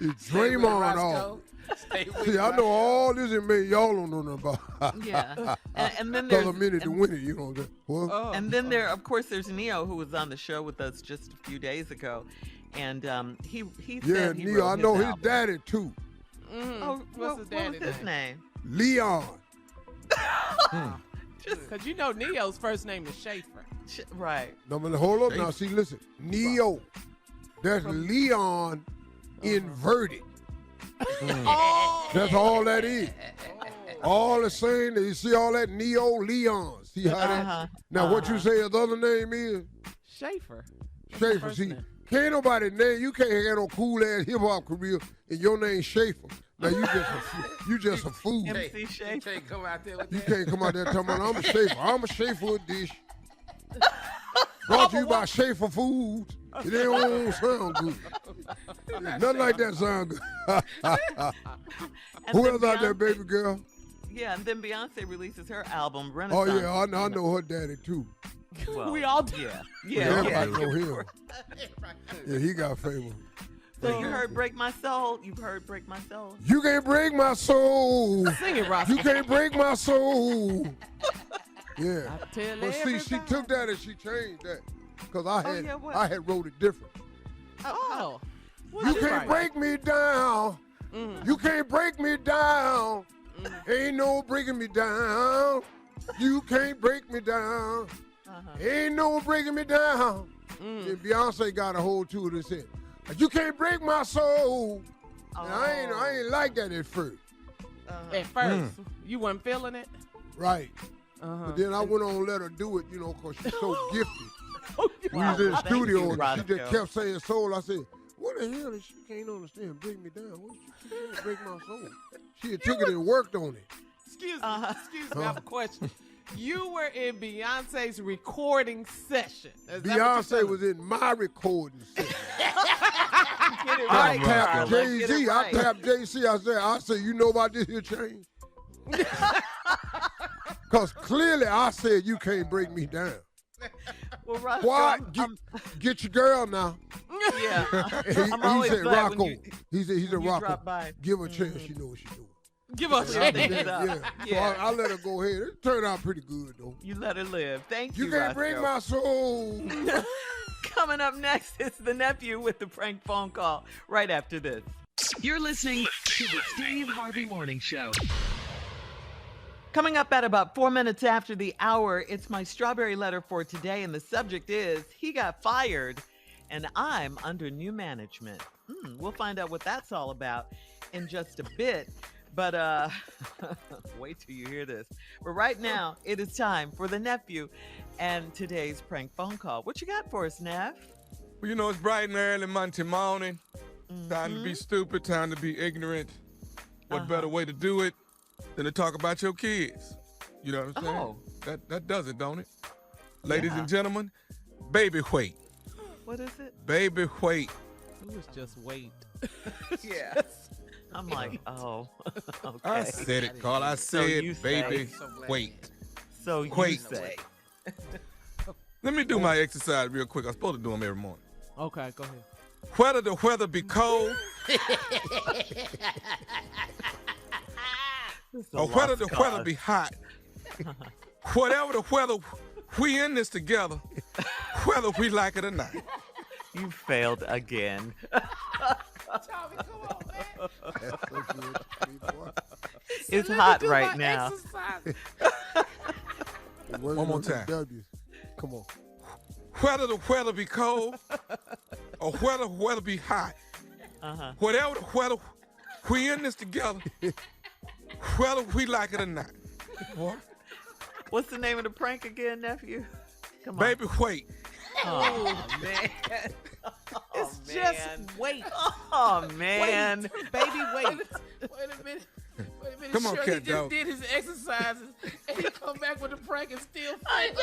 It's Draymond Aubrey. Stay with See, I know all this and maybe y'all don't know nothing about. Yeah, and then Cause there's a minute to win it, you know. What? Oh. and then of course, there's Neo who was on the show with us just a few days ago, and he Yeah, said he Neil, wrote I know his album. daddy too. Oh, What's his what was daddy his name? Leon. Because you know Neo's first name is Schaefer. Right. No, but hold up now. See, listen. Neo. That's Leon inverted. Oh. That's all that is. All the same, you see all that Neo Leon. See how that? Now, what you say his other name is? Schaefer. Schaefer. See, can't nobody name, you can't have no cool-ass hip-hop career and your name Schaefer. Now, you just a fool. MC Schaefer. You can't come out there with You that. can't come out there talking about, I'm a Schaefer. I'm a Schaefer with dish. Brought to you by Schaefer Foods. It don't sound good. Nothing like that sound good. Who else out there, baby girl? Yeah, and then Beyonce releases her album, Oh, Renaissance. yeah, I know her daddy, too. Well, We all do. Everybody know him. Yeah, he got famous. So you heard Break My Soul. You've heard Break My Soul. You can't break my soul. Sing it, Roscoe. You can't break my soul. Yeah. I tell But see, she everybody. took that and she changed that. Because I what? had wrote it different. Oh. You can't break me down. You can't break me down. Ain't no breaking me down. You can't break me down. Ain't no breaking me down. Then Beyonce got a hold to it and said, you can't break my soul. And I ain't like that at first. At first, you wasn't feeling it? Right. But then I went on and let her do it, because she's so gifted. We was in the Thank studio you, and she just Roscoe. kept saying soul. I said, what the hell is she can't understand? Break me down. What you can't break my soul? She had took it and worked on it. Excuse me, I have a question. You were in Beyonce's recording session. Is that what you're Beyonce telling was in my recording session. Get it I right, tapped Carla. Get Jay-Z. it right. I tapped Jay-Z. I said, you know about this here change? Because clearly I said you can't break me down. Well, Roscoe, Why? Get your girl now. yeah. I'm He always said, glad when Rocco. you- He said, when you Rocco, drop by. give her a chance. She know what she's doing. Give us Yeah. a Yeah. Yeah. So I let her go ahead. It turned out pretty good, though. You let her live. Thank you, You can't break Roscoe. my soul. Coming up next, it's the nephew with the prank phone call right after this. You're listening to the Steve Harvey Morning Show. Coming up at about 4 minutes after the hour, it's my strawberry letter for today, and the subject is, he got fired, and I'm under new management. We'll find out what that's all about in just a bit, but wait till you hear this. But right now, it is time for the nephew and today's prank phone call. What you got for us, Neff? Well, it's bright and early Monday morning. Time to be stupid, time to be ignorant. What better way to do it than to talk about your kids? You know what I'm saying? Oh. That does it, don't it? Ladies Yeah. and gentlemen, baby weight. What is it? Baby weight. It was just wait. Yeah. I'm like, oh, okay. I said it, Carl. I So said you say. baby So glad weight. So you Wait. say. Let me do my exercise real quick. I'm supposed to do them every morning. Okay, go ahead. Whether the weather be cold This is a or whether lost the weather cause. be hot, whatever the weather, we in this together, whether we like it or not. You failed again. Tommy, come on, man. That's so good to me, boy. It's Let me hot do right my now. exercise. One more time. Come on. Whether the weather be cold or whether the weather be hot, whatever the weather, we in this together, whether we like it or not. What? What's the name of the prank again, nephew? Come on. Baby weight. Oh, man. It's man. just wait. Oh, man. Baby, wait. Wait a minute. Come on, Sure, cat he just dog. did his exercises and he come back with the prank and still fail.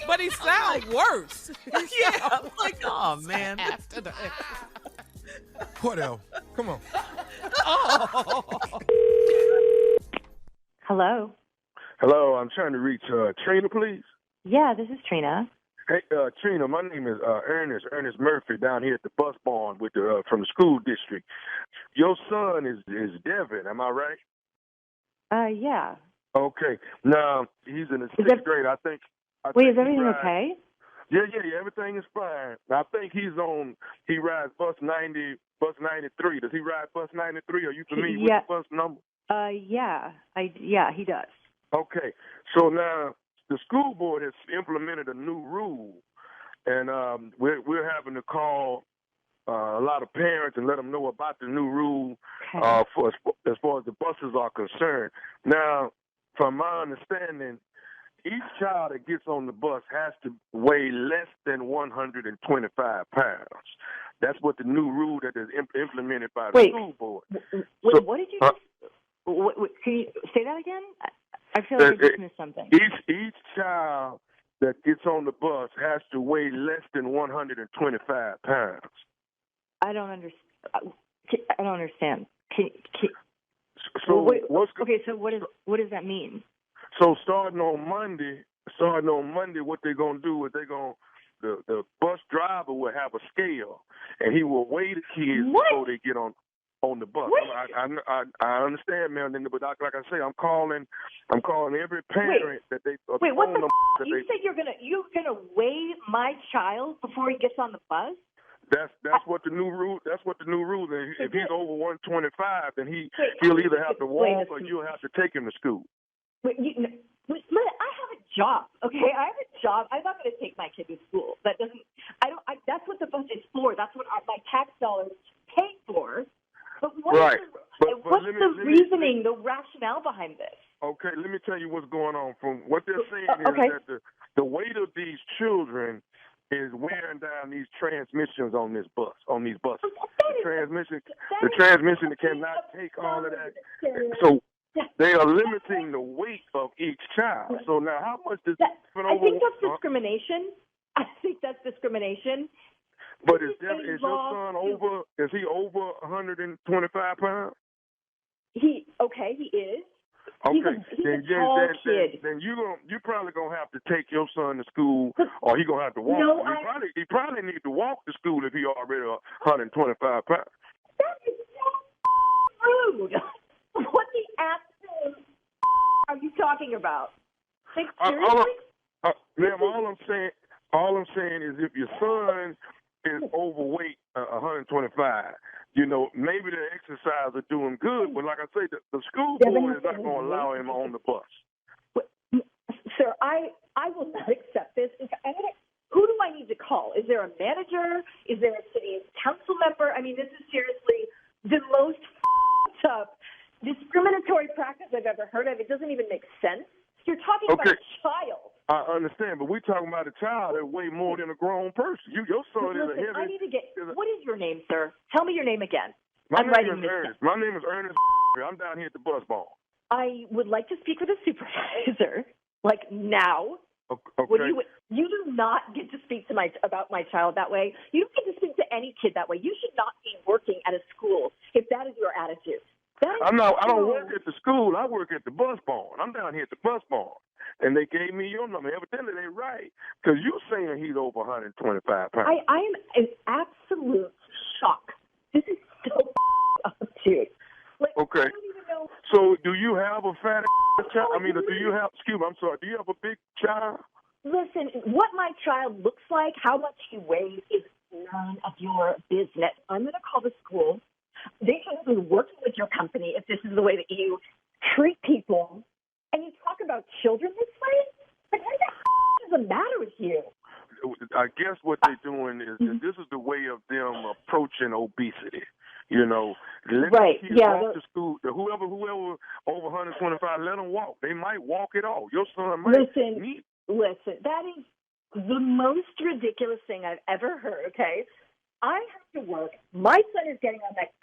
But he sound worse. Yeah, I'm like, oh, man. After the Whatever. Come on. Hello. Hello, I'm trying to reach Trina, please. Yeah, this is Trina. Hey, Trina, my name is Ernest Murphy, down here at the bus barn with the from the school district. Your son is Devin, am I right? Yeah. Okay. Now he's in the Is sixth grade. I think. Wait, is he everything rides- okay? Yeah, everything is fine. I think he rides bus 93. Does he ride bus 93? Are you familiar with Yeah. the bus number? Yeah, he does. Okay, so now the school board has implemented a new rule, and we're having to call a lot of parents and let them know about the new rule for as far as the buses are concerned. Now, from my understanding, each child that gets on the bus has to weigh less than 125 pounds. That's what the new rule that is implemented by the school board. What did you just... can you say that again? I feel like I just missed something. Each child that gets on the bus has to weigh less than 125 pounds. I don't understand. So what does that mean? So starting on Monday, what they're gonna do is the bus driver will have a scale, and he will weigh the kids before they get on the bus. I understand, man, but like I say, I'm calling every parent that they. Wait, what the? You said you're gonna weigh my child before he gets on the bus? That's what the new rule. That's what the new rule is. If he's over 125, then he'll either have to walk or you'll have to take him to school. I have a job. Okay, I have a job. I'm not going to take my kid to school. That's what the bus is for. That's what my tax dollars pay for. But what's the reasoning, the rationale behind this? Okay, let me tell you what's going on. From what they're saying is that the weight of these children is wearing down these transmissions on these buses. The transmission cannot take all of that. So they are limiting the weight of each child. So now, how much does I think that's discrimination. I think that's discrimination. But is your son over? Is he over 125 pounds? He is. Okay, he's a tall kid. Then you probably gonna have to take your son to school, or he gonna have to walk. No, he probably need to walk to school if he already 125 pounds. That is so rude. What the absolute are you talking about? Like, seriously? Ma'am, all I'm saying is if your son is overweight, 125. Maybe the exercise are doing good, but like I say, the school board is not going to allow him on the bus. Sir, I will not accept this. Who do I need to call? Is there a manager? Is there a city council member? I mean, this is seriously the most up discriminatory practice I've ever heard of. It doesn't even make sense. You're talking about a child. I understand, but we're talking about a child that weighs more than a grown person. Your son is a heavy. I need to get. What is your name, sir? Tell me your name again. My name is Ernest. I'm down here at the bus barn. I would like to speak with a supervisor, like now. Okay. You do not get to speak to about my child that way. You don't get to speak to any kid that way. You should not be working at a school if that is your attitude. I don't work at the school. I work at the bus barn. I'm down here at the bus barn. And they gave me your number. Evidently, they're right. Because you're saying he's over 125 pounds. I am in absolute shock. This is so up, dude. Okay. I don't even know. So, do you have a fat child? Excuse me, I'm sorry. Do you have a big child? Listen, what my child looks like, how much he weighs is none of your business. I'm going to call the school. They should be working with your company if this is the way that you treat people. And you talk about children this way? Like, what the is the matter with you? I guess what they're doing is this is the way of them approaching obesity. Let kids walk to school. Whoever over 125, let them walk. They might walk it off. Your son might. Listen, that is the most ridiculous thing I've ever heard, okay? I have to work. My son is getting on that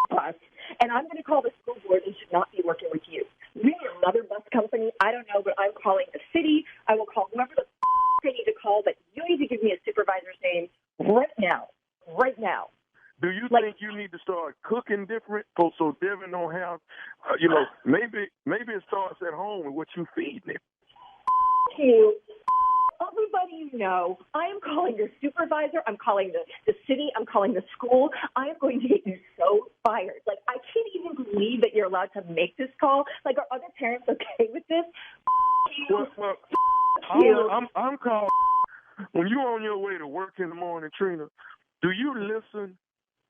bus, and I'm going to call the school board and should not be working with you. Maybe another bus company. I don't know, but I'm calling the city. I will call whoever the I need to call, but you need to give me a supervisor's name right now. Right now. Do you think you need to start cooking different so Devin don't have, maybe it starts at home with what you feed him? You. Everybody you know, I am calling your supervisor. I'm calling the city. I'm calling the school. I am going to get you so fired. Like, I can't even believe that you're allowed to make this call. Like, are other parents okay with this? I'm calling. When you're on your way to work in the morning, Trina, do you listen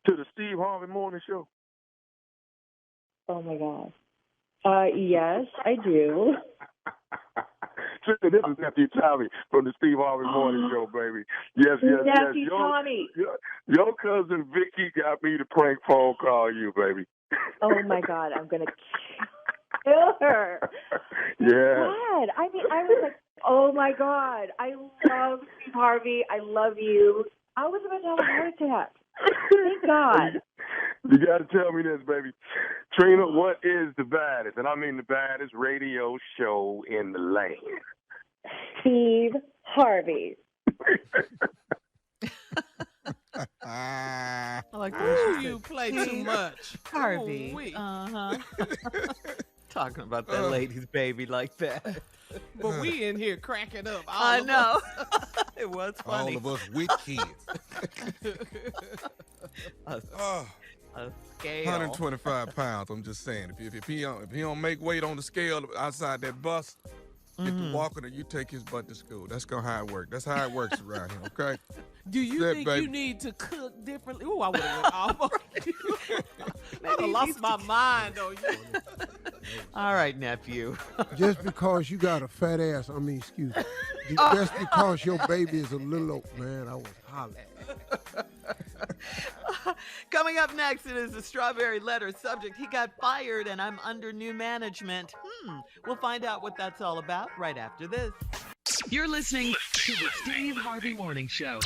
to the Steve Harvey Morning Show? Oh, my God. Yes, I do. This is Nephew Tommy from the Steve Harvey Morning Show, baby. Yes. Nephew Tommy. Your cousin Vicky got me to prank phone call you, baby. Oh, my God. I'm going to kill her. Yeah. God. I mean, I was like, oh, my God. I love Steve Harvey. I love you. I was about to have a heart attack. Thank God. You got to tell me this, baby. Trina, what is the baddest, and I mean the baddest radio show in the land? Steve Harvey. I like You play too much. Harvey. Ooh-wee. Talking about that lady's baby like that. But we in here cracking up. I know. It was funny. All of us with kids. A scale. 125 pounds. I'm just saying, if he don't make weight on the scale outside that bus, get to walking, and you take his butt to school. That's how it works. That's how it works around here. Okay. Do you think you need to cook differently? Ooh, I would have went off on you. I lost my mind on you. All right, nephew. Just because you got a fat ass, excuse me. Just because your baby is a little old, man, I was hollering. Coming up next, it is the Strawberry Letter subject. He got fired and I'm under new management. We'll find out what that's all about right after this. You're listening to the Steve Harvey Morning Show.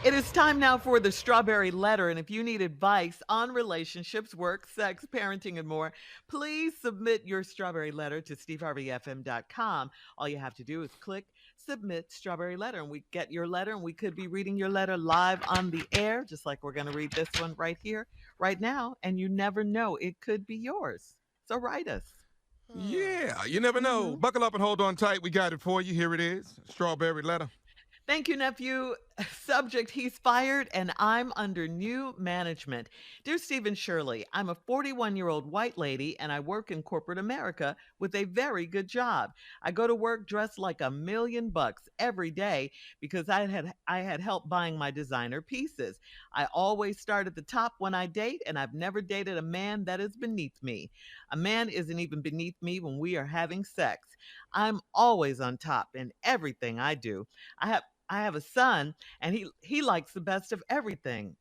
It is time now for the Strawberry Letter, and if you need advice on relationships, work, sex, parenting, and more, please submit your Strawberry Letter to steveharveyfm.com. All you have to do is click Submit Strawberry Letter, and we get your letter, and we could be reading your letter live on the air, just like we're going to read this one right here, right now, and you never know, it could be yours. So write us. Yeah, you never know. Buckle up and hold on tight. We got it for you. Here it is. Strawberry Letter. Thank you, nephew. Subject, he's fired and I'm under new management. Dear Stephen Shirley, I'm a 41-year-old white lady and I work in corporate America with a very good job. I go to work dressed like $1,000,000 every day because I had help buying my designer pieces. I always start at the top when I date, and I've never dated a man that is beneath me. A man isn't even beneath me when we are having sex. I'm always on top in everything I do. I have a son, and he likes the best of everything.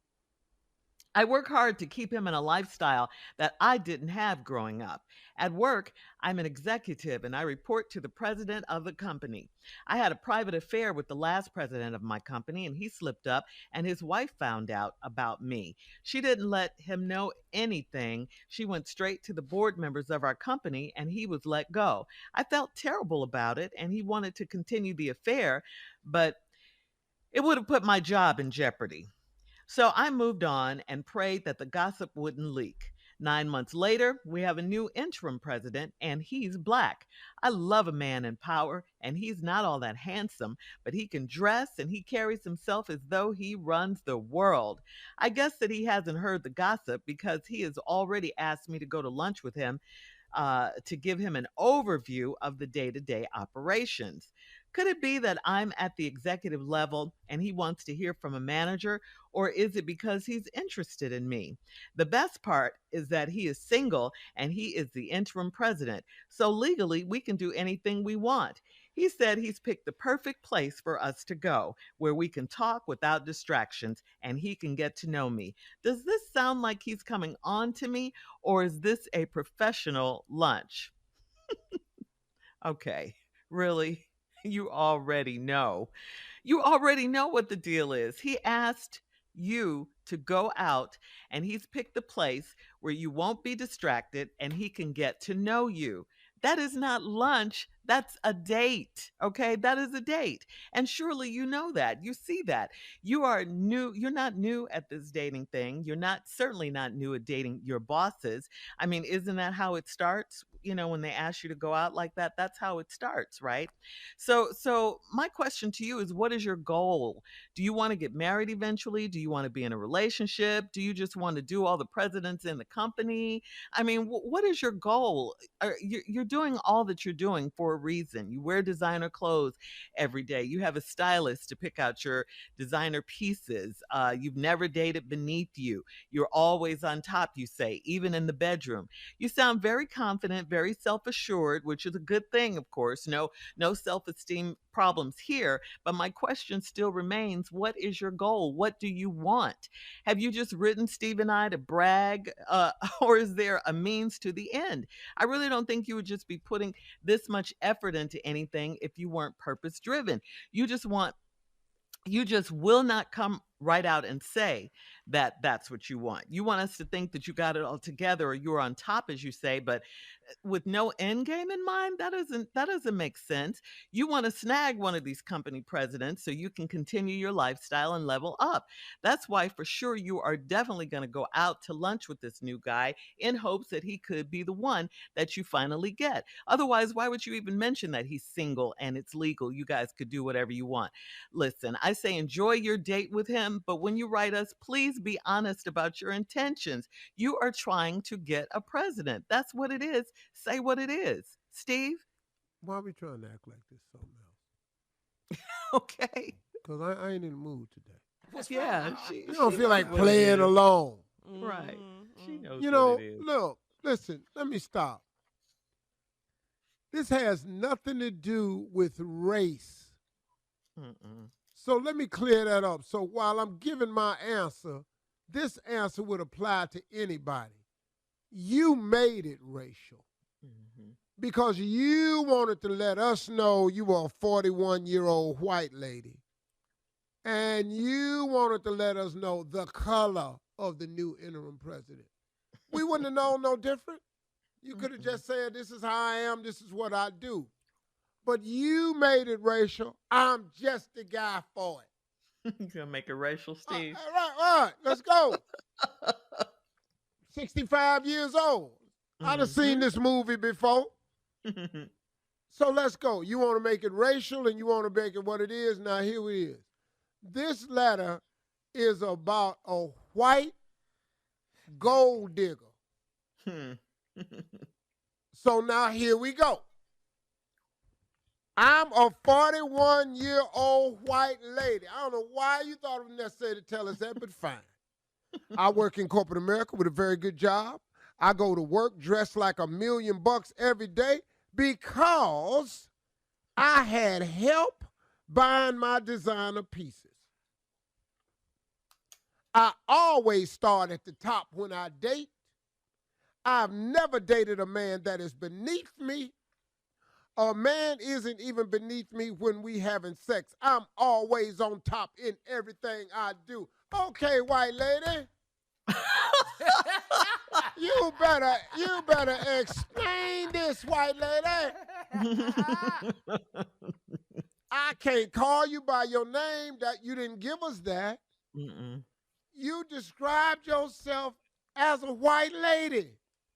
I work hard to keep him in a lifestyle that I didn't have growing up. At work, I'm an executive and I report to the president of the company. I had a private affair with the last president of my company, and he slipped up and his wife found out about me. She didn't let him know anything. She went straight to the board members of our company and he was let go. I felt terrible about it, and he wanted to continue the affair, but it would have put my job in jeopardy. So I moved on and prayed that the gossip wouldn't leak. 9 months later, we have a new interim president, and he's Black. I love a man in power, and he's not all that handsome, but he can dress and he carries himself as though he runs the world. I guess that he hasn't heard the gossip because he has already asked me to go to lunch with him to give him an overview of the day-to-day operations. Could it be that I'm at the executive level and he wants to hear from a manager, or is it because he's interested in me? The best part is that he is single and he is the interim president, so legally we can do anything we want. He said he's picked the perfect place for us to go, where we can talk without distractions and he can get to know me. Does this sound like he's coming on to me, or is this a professional lunch? Okay, really? You already know. You already know what the deal is. He asked you to go out, and he's picked the place where you won't be distracted and he can get to know you. That is not lunch. That's a date. Okay. That is a date. And surely you know that. You see that. You are new. You're not new at this dating thing. You're certainly not new at dating your bosses. I mean, isn't that how it starts? You know, when they ask you to go out like that, that's how it starts, right? So my question to you is, what is your goal? Do you want to get married eventually? Do you want to be in a relationship? Do you just want to do all the presidents in the company? I mean, what is your goal? You're doing all that you're doing for a reason. You wear designer clothes every day. You have a stylist to pick out your designer pieces. You've never dated beneath you. You're always on top, you say, even in the bedroom. You sound very confident, very very self-assured, which is a good thing, of course. No self-esteem problems here. But my question still remains, what is your goal? What do you want? Have you just written Steve and I to brag, or is there a means to the end? I really don't think you would just be putting this much effort into anything if you weren't purpose driven. You just will not come right out and say that that's what you want. You want us to think that you got it all together or you're on top, as you say, but with no end game in mind, that doesn't make sense. You want to snag one of these company presidents so you can continue your lifestyle and level up. That's why for sure you are definitely going to go out to lunch with this new guy in hopes that he could be the one that you finally get. Otherwise, why would you even mention that he's single and it's legal? You guys could do whatever you want. Listen, I say enjoy your date with him, but when you write us, please be honest about your intentions. You are trying to get a president. That's what it is. Say what it is. Steve? Why are we trying to act like this something else? Okay. Because I ain't in the mood today. Yeah. You don't feel like playing alone. Right. She knows Look, listen, let me stop. This has nothing to do with race. So let me clear that up. So while I'm giving my answer, this answer would apply to anybody. You made it racial because you wanted to let us know you were a 41-year-old white lady. And you wanted to let us know the color of the new interim president. We wouldn't have known no different. You could have just said, this is how I am, this is what I do. But you made it racial. I'm just the guy for it. You're going to make it racial, Steve. All right, let's go. 65 years old. I'd have seen this movie before. So let's go. You want to make it racial and you want to make it what it is? Now here it is. This letter is about a white gold digger. So now here we go. I'm a 41-year-old white lady. I don't know why you thought it was necessary to tell us that, but fine. I work in corporate America with a very good job. I go to work dressed like $1 million every day because I had help buying my designer pieces. I always start at the top when I date. I've never dated a man that is beneath me. A man isn't even beneath me when we having sex. I'm always on top in everything I do. Okay, white lady. You better explain this, white lady. I can't call you by your name. That you didn't give us that. You described yourself as a white lady.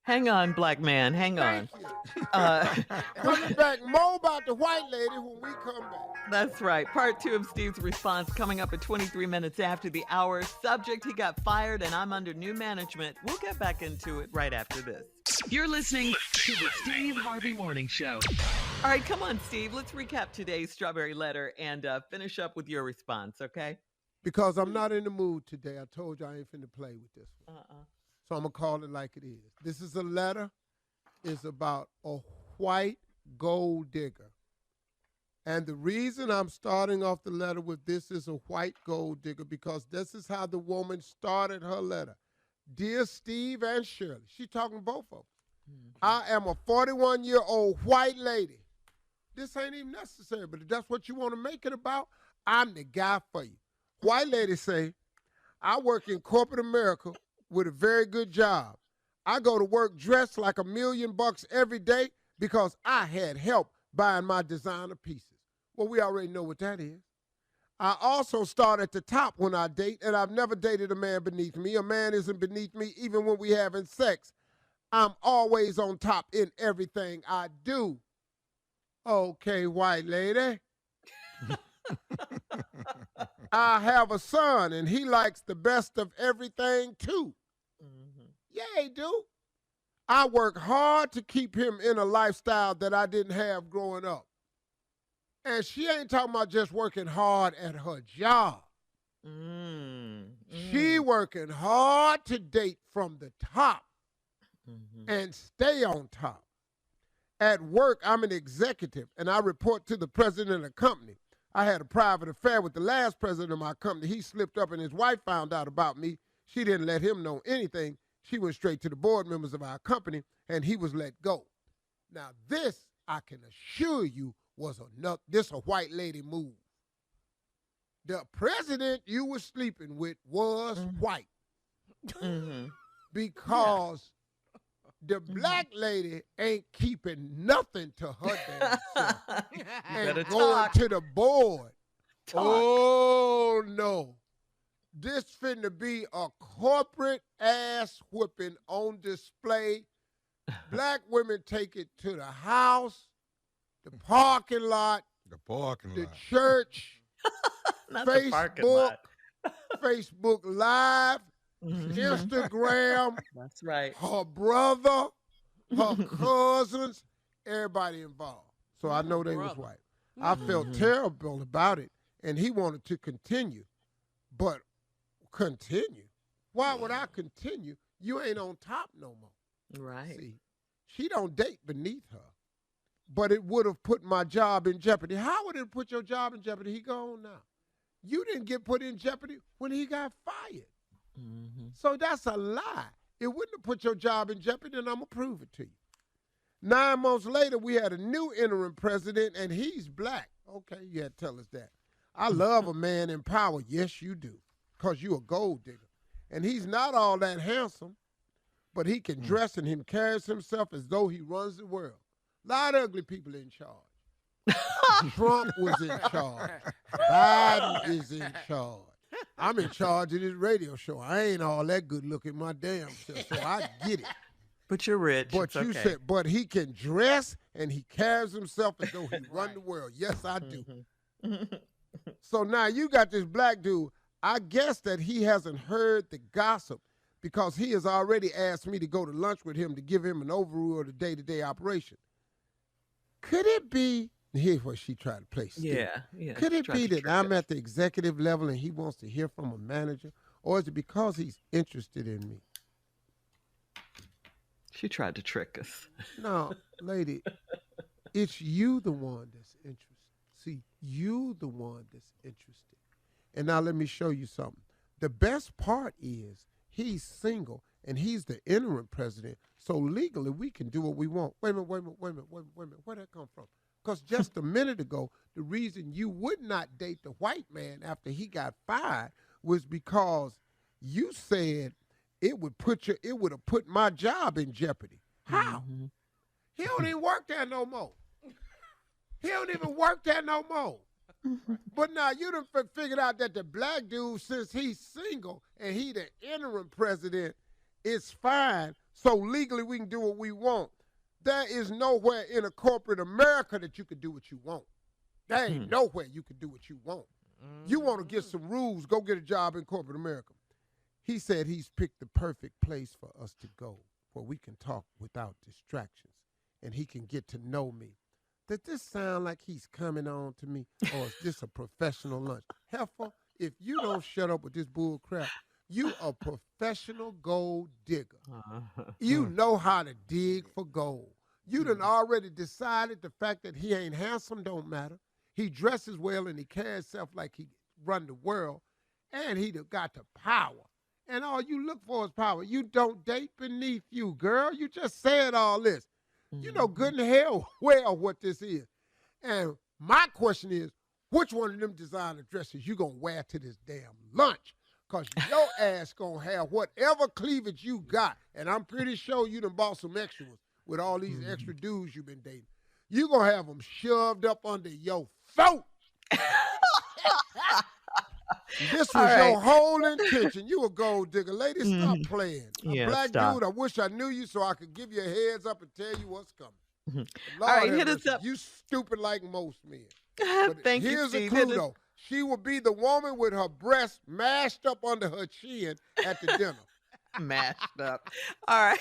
Hang on, black man. Hang on. Coming back more about the white lady when we come back. That's right. Part 2 of Steve's response coming up at 23 minutes after the hour. Subject, he got fired and I'm under new management. We'll get back into it right after this. You're listening to the Steve Harvey Morning Show. All right, come on, Steve. Let's recap today's strawberry letter and finish up with your response, okay? Because I'm not in the mood today. I told you I ain't finna play with this one. So I'm going to call it like it is. This is a letter. It's about a white gold digger. And the reason I'm starting off the letter with this is a white gold digger because this is how the woman started her letter. Dear Steve and Shirley. She's talking to both of them. I am a 41-year-old white lady. This ain't even necessary, but if that's what you want to make it about, I'm the guy for you. White ladies say, I work in corporate America with a very good job. I go to work dressed like $1 million every day because I had help buying my designer pieces. Well, we already know what that is. I also start at the top when I date, and I've never dated a man beneath me. A man isn't beneath me even when we having sex. I'm always on top in everything I do. Okay, white lady. I have a son, and he likes the best of everything, too. Yeah, he do. I work hard to keep him in a lifestyle that I didn't have growing up. And she ain't talking about just working hard at her job. She working hard to date from the top and stay on top. At work, I'm an executive, and I report to the president of the company. I had a private affair with the last president of my company. He slipped up, and his wife found out about me. She didn't let him know anything. She went straight to the board members of our company, and he was let go. Now, this, I can assure you, was a white lady move. The president you were sleeping with was white. Because the black lady ain't keeping nothing to her damn self. And going to the board. Oh, no. This finna be a corporate ass whipping on display. Black women take it to the house, the parking lot, the church, Facebook Live, Instagram. That's right. Her brother, her cousins, everybody involved. So I know they was white. I felt terrible about it, and he wanted to continue. But continue? Why would I continue? You ain't on top no more. Right. See, she don't date beneath her. But it would have put my job in jeopardy. How would it put your job in jeopardy? He gone now. You didn't get put in jeopardy when he got fired. So that's a lie. It wouldn't have put your job in jeopardy, and I'm going to prove it to you. 9 months later, we had a new interim president, and he's black. Okay, you had to tell us that. I love a man in power. Yes, you do, because you a gold digger. And he's not all that handsome, but he can dress and he carries himself as though he runs the world. A lot of ugly people in charge. Trump was in charge. Biden is in charge. I'm in charge of this radio show. I ain't all that good looking my damn self, so I get it. But you're rich. But you said, but he can dress and he carries himself as though he run the world. Yes, I do. So now you got this black dude. I guess that he hasn't heard the gossip because he has already asked me to go to lunch with him to give him an overview of the day-to-day operation. Could it be, here's what she tried to place. Yeah. Could it be that I'm at the executive level and he wants to hear from a manager? Or is it because he's interested in me? She tried to trick us. No, lady, it's you the one that's interested. See, you the one that's interested. And now let me show you something. The best part is he's single and he's the interim president. So legally we can do what we want. Wait a minute. Where'd that come from? Because just a minute ago, the reason you would not date the white man after he got fired was because you said it would have put my job in jeopardy. How? He don't even work there no more. He don't even work there no more. But now you done figured out that the black dude, since he's single and he the interim president, is fine. So legally we can do what we want. There is nowhere in a corporate America that you can do what you want. There ain't nowhere you can do what you want. You want to get some rules, go get a job in corporate America. He said he's picked the perfect place for us to go where we can talk without distractions and he can get to know me. Does this sound like he's coming on to me or is this a professional lunch? Heifer, if you don't shut up with this bull crap, you a professional gold digger. You know how to dig for gold. You done already decided the fact that he ain't handsome don't matter. He dresses well and he carries himself like he run the world. And he done got the power. And all you look for is power. You don't date beneath you, girl. You just said all this. You know good and hell well what this is. And my question is, which one of them designer dresses you gonna wear to this damn lunch? Because your ass gonna have whatever cleavage you got. And I'm pretty sure you done bought some extras with all these extra dudes you've been dating. You gonna have them shoved up under your throat. This was your whole intention. You a gold digger. Lady, stop playing. A black dude, I wish I knew you so I could give you a heads up and tell you what's coming. All right, hit us up. You stupid like most men. Thank you, here's Steve. a clue, though. She will be the woman with her breasts mashed up under her chin at the dinner. Mashed up. All right.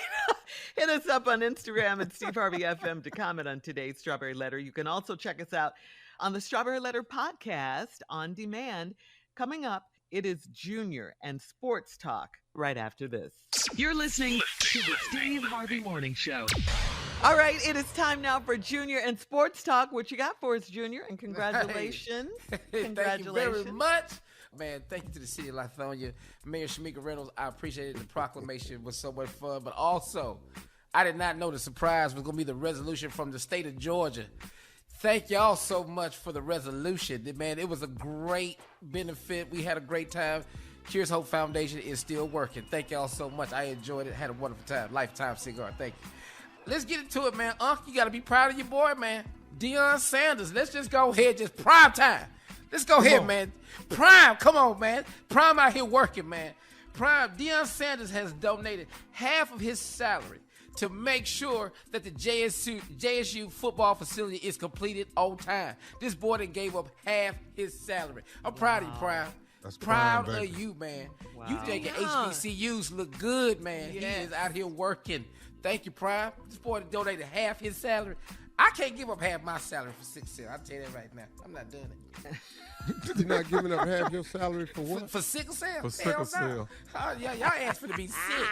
Hit us up on Instagram at Steve Harvey FM to comment on today's Strawberry Letter. You can also check us out on the Strawberry Letter podcast on demand. Coming up, it is Junior and Sports Talk right after this. You're listening to the Steve Harvey Morning Show. All right, it is time now for Junior and Sports Talk. What you got for us, Junior? And congratulations. Thank you very much. Man, thank you to the city of Lithonia. Mayor Shamika Reynolds, I appreciated the proclamation. Was so much fun. But also, I did not know the surprise was going to be the resolution from the state of Georgia. Thank y'all so much for the resolution. Man, it was a great benefit. We had a great time. Cures Hope Foundation is still working. Thank y'all so much. I enjoyed it. Had a wonderful time. Lifetime cigar. Thank you. Let's get into it, man. Unc, you got to be proud of your boy, man. Deion Sanders. Let's just go ahead. Just prime time. Let's go ahead, man. Prime. Come on, man. Prime out here working, man. Prime. Deion Sanders has donated half of his salary to make sure that the JSU football facility is completed on time. This boy done gave up half his salary. I'm proud of you, Prime. That's proud prime, of you, man. Wow. You making HBCUs look good, man. Yes. He is out here working. Thank you, Prime. This boy donated half his salary. I can't give up half my salary for 6 cents. I'll tell you that right now. I'm not doing it. You're not giving up half your salary for what? For sickle cell? For sickle cell. Yeah, y'all ass finna be sick.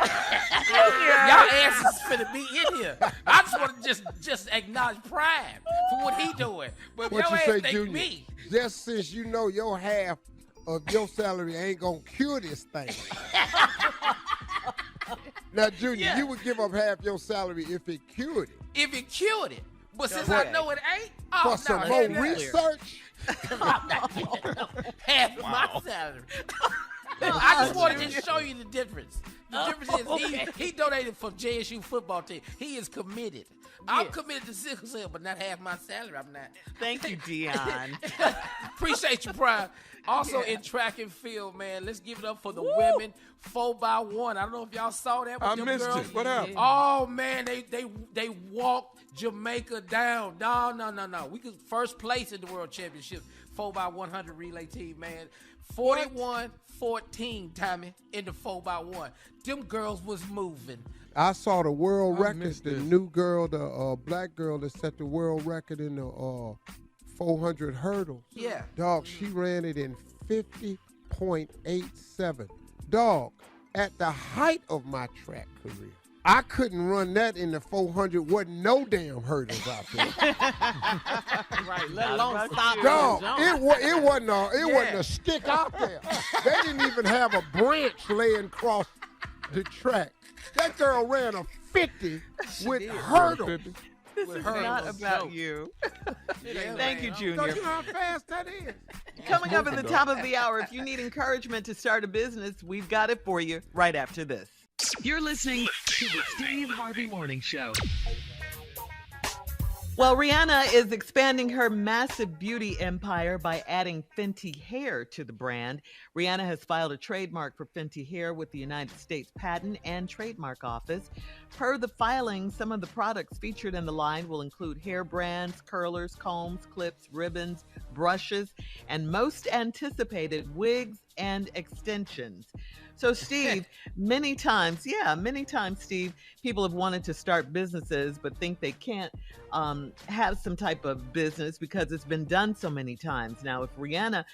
Y'all ass is finna be in here. I just want to just acknowledge Prime for what he doing. But What y'all you ass say, think Junior? me. Just since you know your half of your salary ain't gonna cure this thing. Now, Junior, you would give up half your salary if it cured it. If it cured it. But since Right. I know it ain't, For some more research, half of my salary. I just wanted to show you the difference. The difference is he donated for JSU football team. He is committed. I'm committed to sickle cell, but not half my salary. I'm not. Thank you, Dion. Appreciate you, Brian. Also in track and field, man, let's give it up for the women 4x1. I don't know if y'all saw that. With I them missed girls. it. What happened? Oh man, they walked Jamaica down. No. We could first place in the World Championship 4x100 relay team, man. 41-14, Tommy, in the 4x1. Them girls was moving. I saw the world I record. missed The this. new girl, the black girl that set the world record in the 400 hurdles. Yeah. Dog, she ran it in 50.87. Dog, at the height of my track career, I couldn't run that in the 400. Wasn't no damn hurdles out there. Right, let alone stop. Dog, it wasn't a stick out there. They didn't even have a branch laying across the track. That girl ran a 50 with hurdles. This is not about you. Thank you, Don't Junior. you know how fast that is? Coming up at the top of the hour, if you need encouragement to start a business, we've got it for you right after this. You're listening to the Steve Harvey Morning Show. Well, Rihanna is expanding her massive beauty empire by adding Fenty hair to the brand. Rihanna has filed a trademark for Fenty hair with the United States Patent and Trademark Office. Per the filing, some of the products featured in the line will include hair brands, curlers, combs, clips, ribbons, brushes, and most anticipated, wigs and extensions. So, Steve, many times, Steve, people have wanted to start businesses but think they can't have some type of business because it's been done so many times. Now, if Rihanna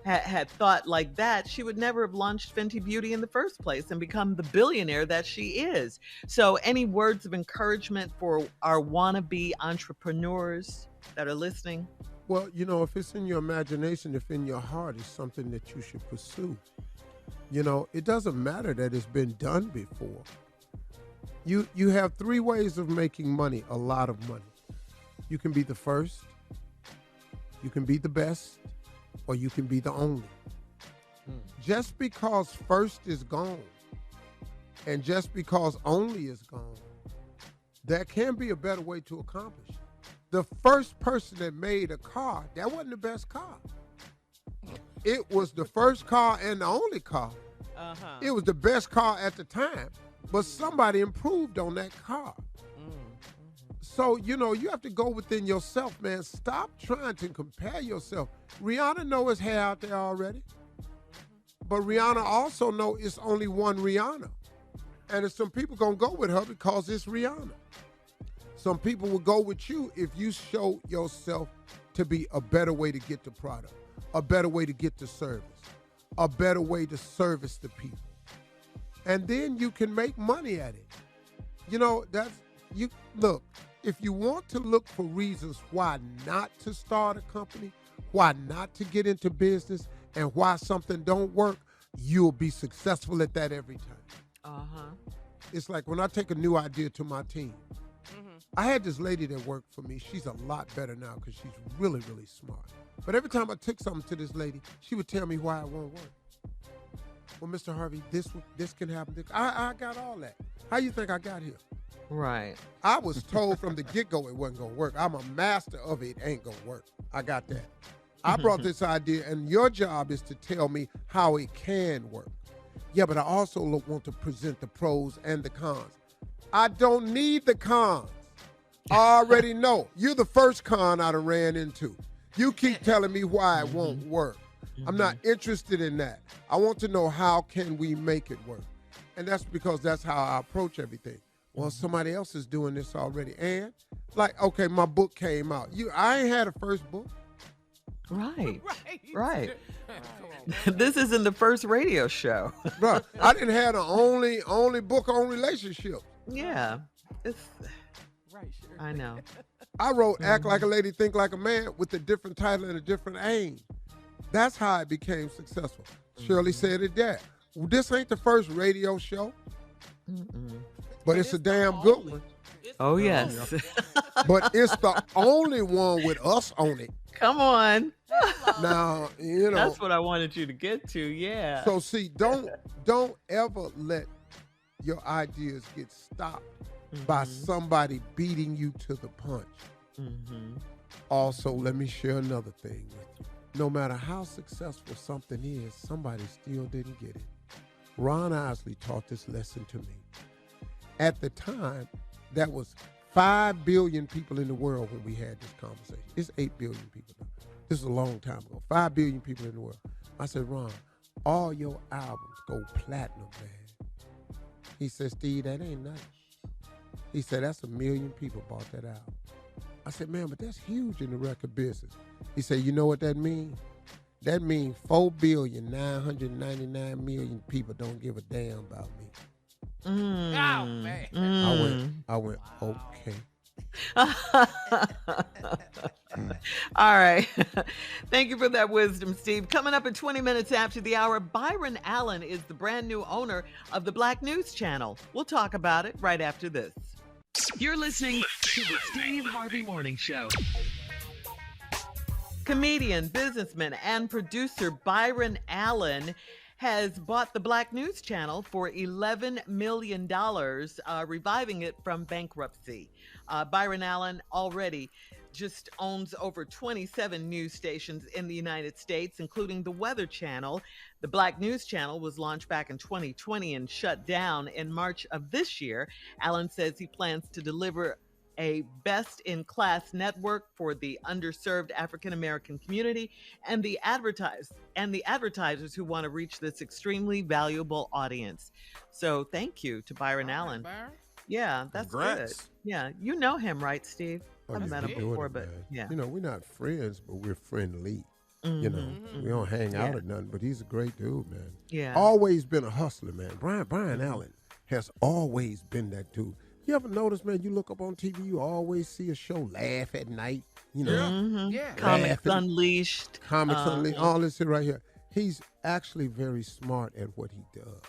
had thought like that, she would never have launched Fenty Beauty in the first place and become the billionaire that she is. So, any words of encouragement for our wannabe entrepreneurs that are listening? Well, you know, if it's in your imagination, if in your heart, it's something that you should pursue. You know, it doesn't matter that it's been done before. You have three ways of making money, a lot of money. You can be the first, you can be the best, or you can be the only. Just because first is gone, and just because only is gone, there can be a better way to accomplish it. The first person that made a car, that wasn't the best car. It was the first car and the only car. It was the best car at the time, but somebody improved on that car. So, you know, you have to go within yourself, man. Stop trying to compare yourself. Rihanna knows hair out there already, but Rihanna also know it's only one Rihanna. And if some people gonna go with her because it's Rihanna. Some people will go with you if you show yourself to be a better way to get the product, a better way to get the service, a better way to service the people. And then you can make money at it. You know, you look, if you want to look for reasons why not to start a company, why not to get into business, and why something don't work, you'll be successful at that every time. It's like when I take a new idea to my team. I had this lady that worked for me. She's a lot better now because she's really, really smart. But every time I took something to this lady, she would tell me why it won't work. Well, Mr. Harvey, this can happen. I got all that. How you think I got here? Right. I was told from the get-go it wasn't going to work. I'm a master of it ain't going to work. I got that. I brought this idea, and your job is to tell me how it can work. Yeah, but I also want to present the pros and the cons. I don't need the cons. I already know. You're the first con I done ran into. You keep telling me why it won't work. I'm not interested in that. I want to know how can we make it work. And that's because that's how I approach everything. Well, somebody else is doing this already. And, like, okay, my book came out. I ain't had a first book. Right. This isn't the first radio show. Bro, I didn't have the only book on relationships. Yeah. I know. I wrote Act Like a Lady, Think Like a Man with a different title and a different aim. That's how it became successful. Shirley said it there. Well, this ain't the first radio show, but it's a damn good one. Oh, yes. But it's the only one with us on it. Come on. Now, you know. That's what I wanted you to get to, yeah. So, see, don't ever let your ideas get stopped by somebody beating you to the punch. Also, let me share another thing with you. No matter how successful something is, somebody still didn't get it. Ron Isley taught this lesson to me. At the time, that was 5 billion people in the world when we had this conversation. It's 8 billion people now. This is a long time ago. 5 billion people in the world. I said, Ron, all your albums go platinum, man. He said, Steve, that ain't nothing. He said, that's 1 million people bought that album. I said, man, but that's huge in the record business. He said, you know what that means? That means 4,999,000,000 people don't give a damn about me. Oh, man. I went, okay. All right. Thank you for that wisdom, Steve. Coming up at 20 minutes after the hour, Byron Allen is the brand new owner of the Black News Channel. We'll talk about it right after this. You're listening to the Steve Harvey Morning Show. Comedian, businessman, and producer Byron Allen has bought the Black News Channel for $11 million, reviving it from bankruptcy. Byron Allen already just owns over 27 news stations in the United States, including the Weather Channel. The Black News Channel was launched back in 2020 and shut down in March of this year. Allen says he plans to deliver a best-in-class network for the underserved African-American community and the advertisers who want to reach this extremely valuable audience. So thank you to Byron Allen. Byron? Yeah, that's Congrats. good. Yeah, you know him, right, Steve? Oh, I've yeah, met we him doing before, it, but man. yeah. You know, we're not friends, but we're friendly. You know, we don't hang out or nothing, but he's a great dude, man. Yeah. Always been a hustler, man. Brian Allen has always been that dude. You ever notice, man, you look up on TV, you always see a show Laugh at Night, you know. Yeah. Comics Laughing. Unleashed. Comics Unleashed, all this shit right here. He's actually very smart at what he does.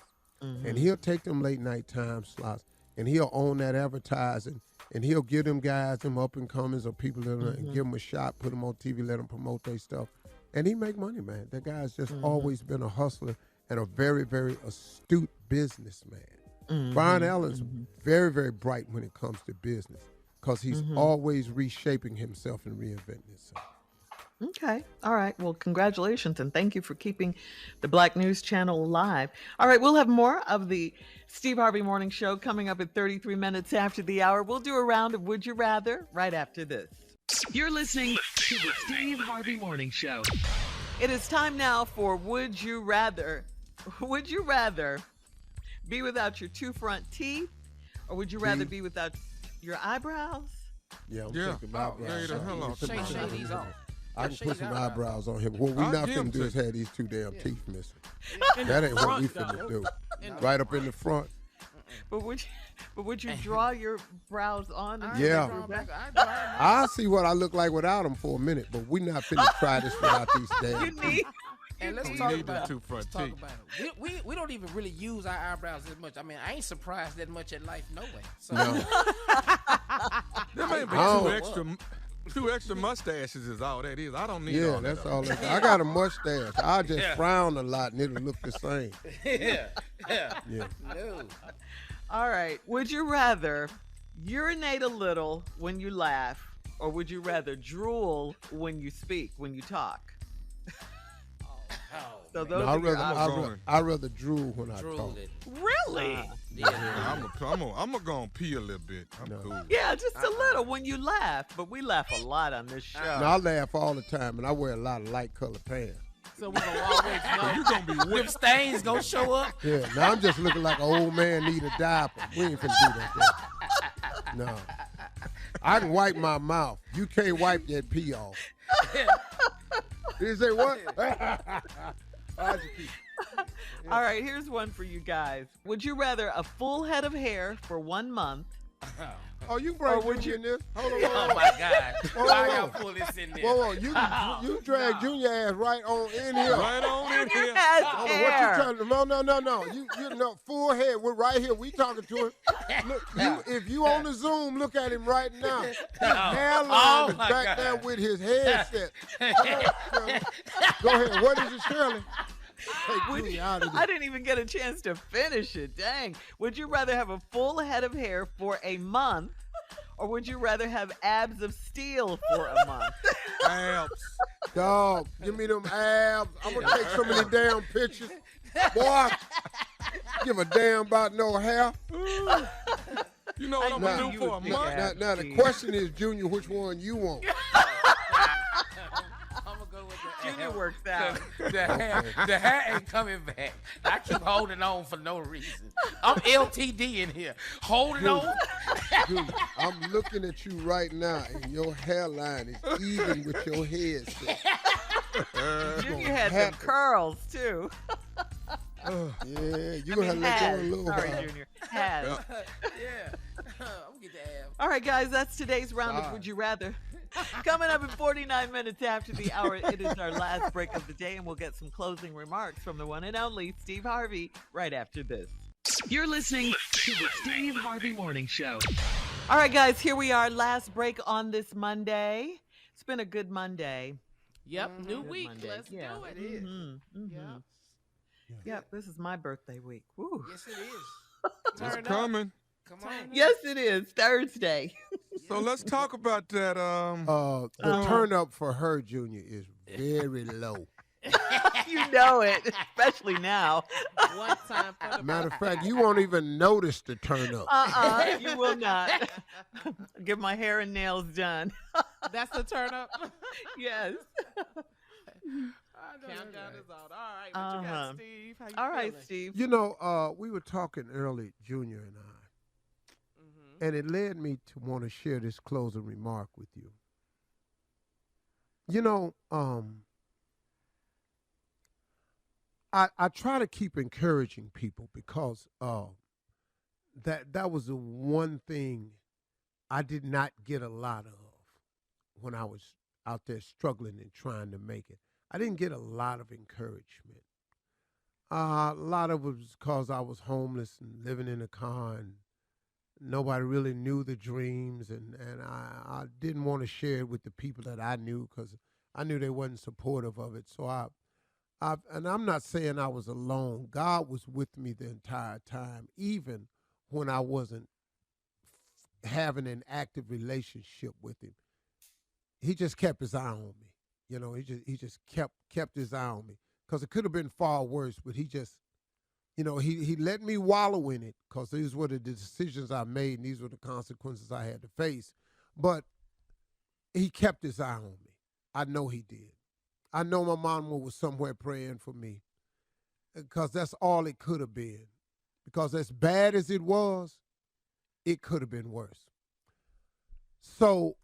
And he'll take them late night time slots and he'll own that advertising and he'll give them guys, them up and comers or people that and give them a shot, put them on TV, let them promote their stuff. And he make money, man. That guy's just always been a hustler and a very, very astute businessman. Brian Allen's very, very bright when it comes to business because he's always reshaping himself and reinventing himself. Okay. All right. Well, congratulations and thank you for keeping the Black News Channel alive. All right. We'll have more of the Steve Harvey Morning Show coming up at 33 minutes after the hour. We'll do a round of Would You Rather right after this. You're listening to the Steve Harvey Morning Show. It is time now for Would You Rather. Would you rather be without your 2 front teeth or would you rather be without your eyebrows? Yeah, I'm Yeah. taking my eyebrows Lay the hell off. Shake these off. I can Shake put some these eyebrows. eyebrows on him. What we I'll not give him finna do to is have these 2 damn teeth missing. In That the ain't what we front, finna though. do. Right up in the front. would you draw your brows on? Yeah. I see what I look like without them for a minute, but we not finna try this without these damn. You need. And let's talk about it. We don't even really use our eyebrows as much. I mean, I ain't surprised that much at life, no way. So. No. There may be two extra mustaches is all that is. I don't need all that. Yeah, that's all that is. I got a mustache. I just frown a lot and it'll look the same. Yeah. No. All right. Would you rather urinate a little when you laugh, or would you rather drool when you speak, when you talk? So those I'd rather drool when I talk. Really? I'm gonna go and pee a little bit. I'm cool. Yeah, just a little when you laugh. But we laugh a lot on this show. No, I laugh all the time, and I wear a lot of light colored pants. So we're gonna always know. You're gonna be Them stains gonna show up. Yeah, now I'm just looking like an old man need a diaper. We ain't finna do that. No. I can wipe my mouth. You can't wipe that pee off. Did you say what? All right, here's one for you guys. Would you rather a full head of hair for 1 month? Oh, you bring Junior in this? Hold on. Oh my God! Why y'all pull this in there? Whoa, you drag Junior ass right on in here. Right on in here. Hold on, what you trying to? No. You know, full head. We're right here. We talking to him. Look, if you on the Zoom, look at him right now. His hairline is back there with his headset. Go ahead. What is it, Shirley? I didn't even get a chance to finish it. Dang. Would you rather have a full head of hair for a month, or would you rather have abs of steel for a month? Abs. Dog, give me them abs. I'm going to take some of the damn pictures. Boy, give a damn about no hair. You know what I'm going to do for a month? Now, the question is, Junior, which one you want? Junior works out. The hair ain't coming back. I keep holding on for no reason. I'm LTD in here. Holding on. Dude, I'm looking at you right now, and your hairline is even with your head set. Junior had some curls, too. Yeah, you're going to have to let go a little while. Sorry, Junior. Has. Yeah. I'm going to get the abs. All right, guys, that's today's round of Would You Rather. Coming up in 49 minutes after the hour, it is our last break of the day, and we'll get some closing remarks from the one and only Steve Harvey right after this. You're listening to the Steve Harvey Morning Show. All right, guys, here we are. Last break on this Monday. It's been a good Monday. Yep, new week. Monday. Let's do it. Yep, this is my birthday week. Woo. Yes, it is. It's coming. Come on. Yes, it is. Thursday. So let's talk about that. The turn up for her, Junior, is very low. You know it, especially now. One time for the Matter of fact, you won't even notice the turn up. You will not. Get my hair and nails done. That's the turn up. Yes. Countdown is out. All right, what you got, Steve? How you All right, feeling? Steve. You know, we were talking early, Junior and I, and it led me to want to share this closing remark with you. You know, I try to keep encouraging people because that was the one thing I did not get a lot of when I was out there struggling and trying to make it. I didn't get a lot of encouragement. A lot of it was because I was homeless and living in a car, and nobody really knew the dreams, and I didn't want to share it with the people that I knew because I knew they wasn't supportive of it. So and I'm not saying I was alone. God was with me the entire time, even when I wasn't having an active relationship with him. He just kept his eye on me. You know, he just kept his eye on me, because it could have been far worse, but he just, you know, he let me wallow in it, because these were the decisions I made and these were the consequences I had to face. But he kept his eye on me. I know he did. I know my mama was somewhere praying for me, because that's all it could have been. Because as bad as it was, it could have been worse. So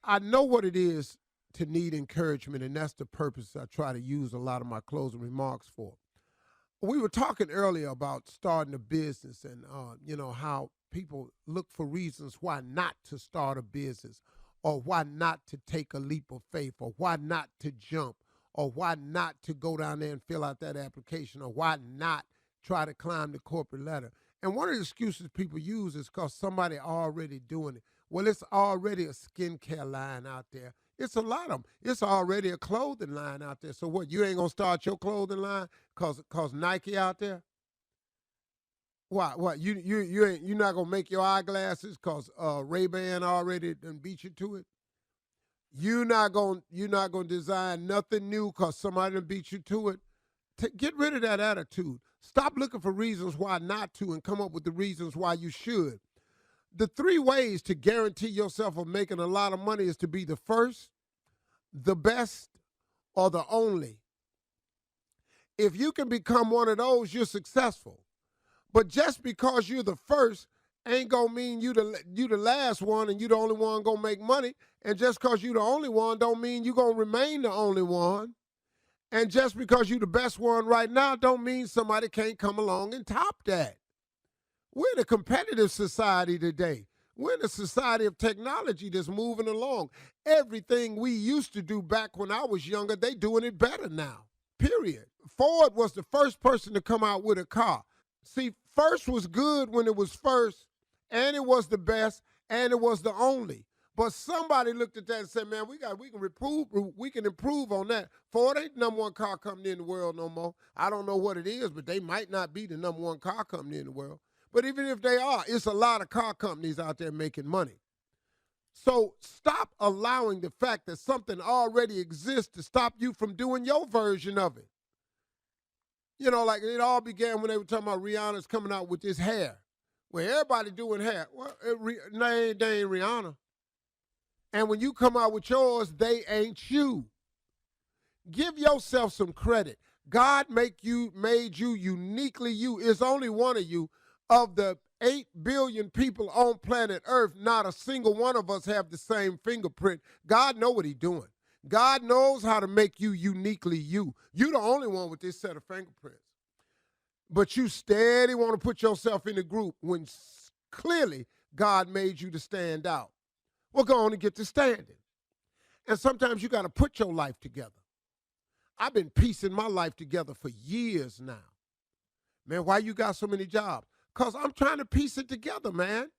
I know what it is to need encouragement, and that's the purpose I try to use a lot of my closing remarks for. We were talking earlier about starting a business and, how people look for reasons why not to start a business or why not to take a leap of faith or why not to jump or why not to go down there and fill out that application or why not try to climb the corporate ladder. And one of the excuses people use is because somebody already doing it. Well, it's already a skincare line out there. It's a lot of them. It's already a clothing line out there. So what, you ain't going to start your clothing line cause Nike out there? What? You're not going to make your eyeglasses cause Ray-Ban already done beat you to it? You're not going to design nothing new cause somebody done beat you to it? Get rid of that attitude. Stop looking for reasons why not to and come up with the reasons why you should. The 3 ways to guarantee yourself of making a lot of money is to be the first, the best, or the only. If you can become one of those, you're successful. But just because you're the first ain't gonna mean you the last one and you the only one gonna make money. And just because you the only one don't mean you gonna remain the only one. And just because you the best one right now don't mean somebody can't come along and top that. We're in a competitive society today. We're in a society of technology that's moving along. Everything we used to do back when I was younger, they doing it better now, period. Ford was the first person to come out with a car. See, first was good when it was first, and it was the best, and it was the only. But somebody looked at that and said, man, we can improve on that. Ford ain't the number 1 car company in the world no more. I don't know what it is, but they might not be the number 1 car company in the world. But even if they are, it's a lot of car companies out there making money. So stop allowing the fact that something already exists to stop you from doing your version of it. Like it all began when they were talking about Rihanna's coming out with this hair. Well, everybody doing hair. Well, they ain't Rihanna. And when you come out with yours, they ain't you. Give yourself some credit. God made you uniquely you. It's only one of you. Of the 8 billion people on planet Earth, not a single one of us have the same fingerprint. God know what he's doing. God knows how to make you uniquely you. You the only one with this set of fingerprints. But you steady want to put yourself in the group when clearly God made you to stand out. Well, go on and get to standing. And sometimes you got to put your life together. I've been piecing my life together for years now. Man, why you got so many jobs? Because I'm trying to piece it together, man.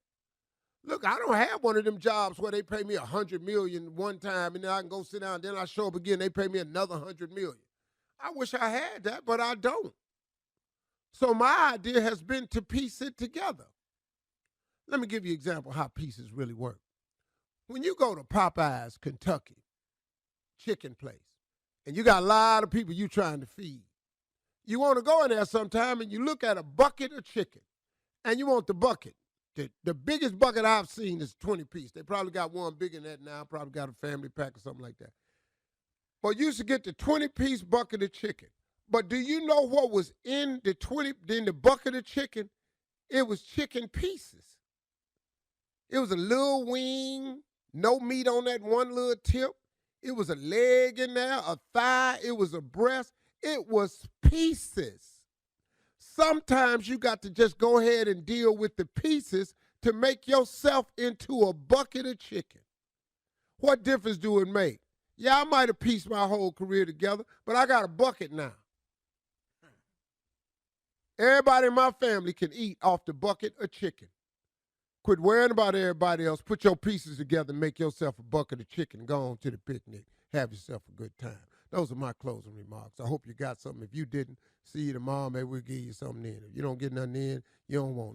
Look, I don't have one of them jobs where they pay me $100 million one time and then I can go sit down, then I show up again, they pay me another $100 million. I wish I had that, but I don't. So my idea has been to piece it together. Let me give you an example of how pieces really work. When you go to Popeyes, Kentucky, chicken place, and you got a lot of people you trying to feed, you want to go in there sometime and you look at a bucket of chicken. And you want the bucket. The biggest bucket I've seen is 20-piece. They probably got one bigger than that now. Probably got a family pack or something like that. But you used to get the 20-piece bucket of chicken. But do you know what was in the bucket of chicken? It was chicken pieces. It was a little wing, no meat on that one little tip. It was a leg in there, a thigh. It was a breast. It was pieces. Sometimes you got to just go ahead and deal with the pieces to make yourself into a bucket of chicken. What difference do it make? Yeah, I might have pieced my whole career together, but I got a bucket now. Everybody in my family can eat off the bucket of chicken. Quit worrying about everybody else. Put your pieces together and make yourself a bucket of chicken. Go on to the picnic. Have yourself a good time. Those are my closing remarks. I hope you got something. If you didn't, see you tomorrow. Maybe we'll give you something in. If you don't get nothing in, you don't want